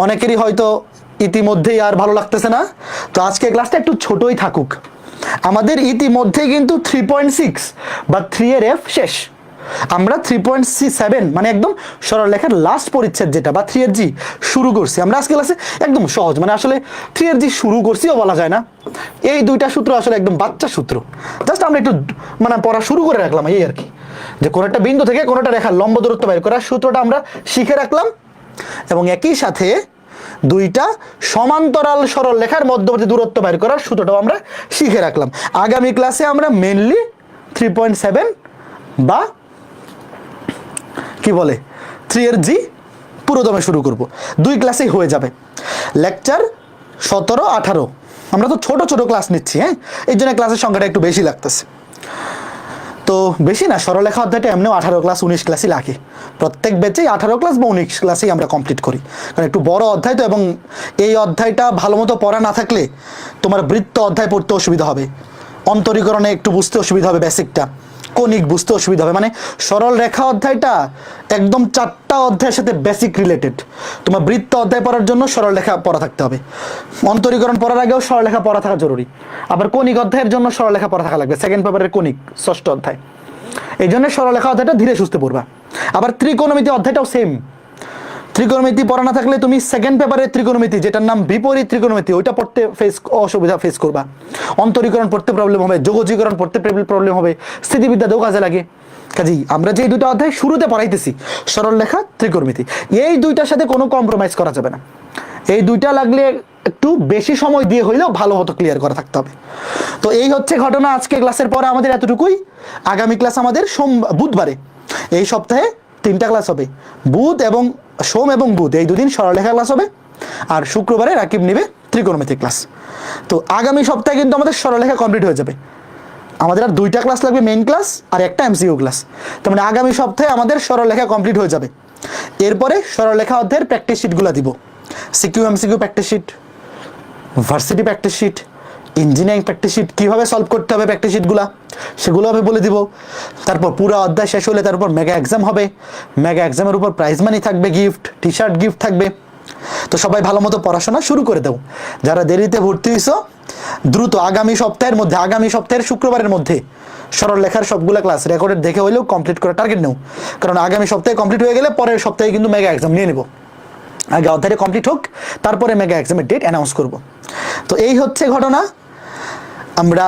অনেকেরই হয়তো ইতিমধ্যেই আর ভালো লাগতেছে না, তো আজকে ক্লাসটা একটু ছোটই থাকুক। আমাদের ইতিমধ্যেই কিন্তু 3.6 বা 3 এর এফ শেষ। আমরা 3.7 মানে একদম সরলরেখার লাস্ট পরিচ্ছেদ যেটা, বা 3 এর জি শুরু করছি আমরা আজকে ক্লাসে। একদম সহজ, মানে আসলে 3 এর জি শুরু করছিও বলা যায় না। এই দুইটা সূত্র আসলে একদম বাচ্চা সূত্র, জাস্ট আমরা একটু মানে পড়া শুরু করে রাখলাম, এই আর কি। যে কোনো একটা বিন্দু থেকে কোনো একটা রেখার লম্ব দূরত্ব বের করার সূত্রটা আমরা শিখে রাখলাম, এবং একই সাথে দুইটা সমান্তরাল সরল রেখার মধ্যবর্তী দূরত্ব বের করার সূত্রটাও আমরা শিখে রাখলাম। আগামী ক্লাসে আমরা মেনলি 3.7 বা কি বলে 3 এর জি পুরোদমে শুরু করব। 2 ক্লাসেই হয়ে যাবে। লেকচার 17, 18 আমরা তো ছোট ছোট ক্লাস নিচ্ছি, হ্যাঁ, এই জন্য ক্লাসের সংখ্যাটা একটু বেশি লাগতেছে। তো বেশি না, সরলরেখা অধ্যায়টা এমনিও 18 ক্লাস 19 ক্লাসই লাগে। প্রত্যেক ব্যাচেই 18 ক্লাস বা 19 ক্লাসেই আমরা কমপ্লিট করি, কারণ একটু বড় অধ্যায় তো, এবং এই অধ্যায়টা ভালো মতো পড়া না থাকলে তোমার বৃত্ত অধ্যায় পড়তে অসুবিধা হবে, অন্তরীকরণে একটু বুঝতে অসুবিধা হবে, বেসিকটা কনিক বুঝতে অসুবিধা হবে। মানে সরল রেখা অধ্যায়টা একদম 4টা অধ্যায়ের সাথে বেসিক রিলেটেড। তোমার বৃত্ত অধ্যায় পড়ার জন্য সরল রেখা পড়া থাকতে হবে, অন্তরীকরণ পড়ার আগেও সরল রেখা পড়া থাকা জরুরি। আবার কনিক অধ্যায়ের জন্য সরল রেখা পড়া থাকা লাগবে, সেকেন্ড পেপারের কনিক 6ষ্ঠ অধ্যায়। এই জন্য সরল রেখা অধ্যায়টা ধীরে সুস্থে পড়বা। আবার ত্রিকোণমিতি অধ্যায়টাও সেম, ত্রিকোণমিতি পড়া না থাকলে তুমি সেকেন্ড পেপারের ত্রিকোণমিতি, যেটার নাম বিপরীত ত্রিকোণমিতি, ওইটা পড়তে অসুবিধা ফেস করবা। অন্তরীকরণ পড়তে প্রবলেম হবে, যোগজীকরণ পড়তে প্রবলেম হবে, স্থিতিবিদ্যাতেও কাজে লাগে। কাজেই আমরা যে দুটো অধ্যায় শুরুতে পড়াইতেছি, সরল রেখা, ত্রিকোণমিতি, এই দুইটার সাথে কোনো কম্প্রোমাইজ করা যাবে না। এই দুইটা লাগলে একটু বেশি সময় দিয়ে হইলেও ভালো মতো ক্লিয়ার করা থাকতে হবে। তো এই হচ্ছে ঘটনা। আজকে ক্লাসের পরে আমাদের এতটুকুই। আগামী ক্লাস আমাদের বুধবারে, এই সপ্তাহে 3টা ক্লাস হবে, সোম এবং বুধ, এই দুদিন সরলরেখা ক্লাস হবে, আর শুক্রবারে রাকিব নিবে ত্রিকোণমিতি ক্লাস। তো আগামী সপ্তাহে কিন্তু আমাদের সরলরেখা কমপ্লিট হয়ে যাবে। আমাদের আর 2টা ক্লাস লাগবে, মেইন ক্লাস আর একটা এমসিকিউ ক্লাস। তার মানে আগামী সপ্তাহে আমাদের সরলরেখা কমপ্লিট হয়ে যাবে। এরপরে সরলরেখা অধ্যায়ের প্র্যাকটিস শিটগুলো দিব, CQ MCQ practice sheet, varsity practice sheet, engineering practice sheet কীভাবে সলভ করতে হবে, প্র্যাকটিস শিটগুলো সেগুলো আমি বলে দিব। তারপর পুরো অধ্যায় শেষ হলে তার উপর মেগা এক্সাম হবে, মেগা এক্সামের উপর প্রাইজ মানি থাকবে, গিফট, টি শার্ট গিফট থাকবে। তো সবাই ভালো মতো পড়াশোনা শুরু করে দাও। যারা দেরিতে ভর্তি হয়েছো দ্রুত আগামী সপ্তাহের শুক্রবারের মধ্যে সরল লেখার সবগুলো ক্লাস রেকর্ডেড দেখে হলেও কমপ্লিট করার টার্গেট নেও, কারণ আগামী সপ্তাহে কমপ্লিট হয়ে গেলে পরের সপ্তাহে কিন্তু মেগা এক্সাম নিয়ে নেব। আগে অধ্যায়টা কমপ্লিট হোক, তারপরে মেগা এক্সামের ডেট অ্যানাউন্স করব। তো এই হচ্ছে ঘটনা। আমরা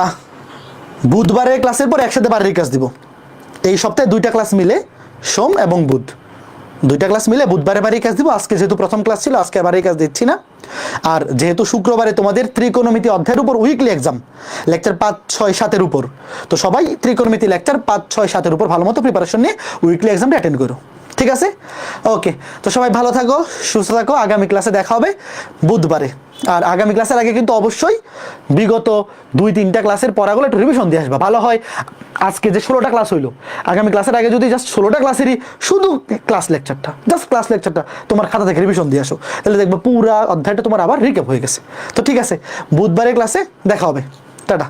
বুধবারের ক্লাসের পর একসাথে বাড়ির কাজ দিব। এই সপ্তাহে 2টা ক্লাস মিলে, সোম এবং বুধ 2টা ক্লাস মিলে বুধবারে বাড়ির কাজ দিব। আজকে যেহেতু প্রথম ক্লাস ছিল, আজকে বাড়ির কাজ দিচ্ছি না। আর যেহেতু শুক্রবারে তোমাদের ত্রিকোণমিতি অধ্যায়ের উপর উইকলি এক্সাম, লেকচার 5, 6, 7-এর উপর, তো সবাই ত্রিকোণমিতি লেকচার 5, 6, 7-এর উপর ভালো মতো প্রিপারেশন নিয়ে উইকলি এক্সামটা অ্যাটেন্ড করো। ঠিক আছে? ওকে, তো সবাই ভালো থাকো, সুস্থ থাকো। আগামী ক্লাসে দেখা হবে বুধবারে। আর আগামী ক্লাসের আগে কিন্তু অবশ্যই বিগত 2-3টা ক্লাসের পড়াগুলো একটু রিভিশন দিয়ে আসবা। ভালো হয় আজকে যে 16টা ক্লাস হইলো, আগামী ক্লাসের আগে যদি জাস্ট 16টা ক্লাসেরই শুধু ক্লাস লেকচারটা তোমার খাতা থেকে রিভিশন দিয়ে আসো, তাহলে দেখবে পুরো অধ্যায়টা তোমার আবার রিক্যাপ হয়ে গেছে। তো ঠিক আছে, বুধবারের ক্লাসে দেখা হবে। টাটা।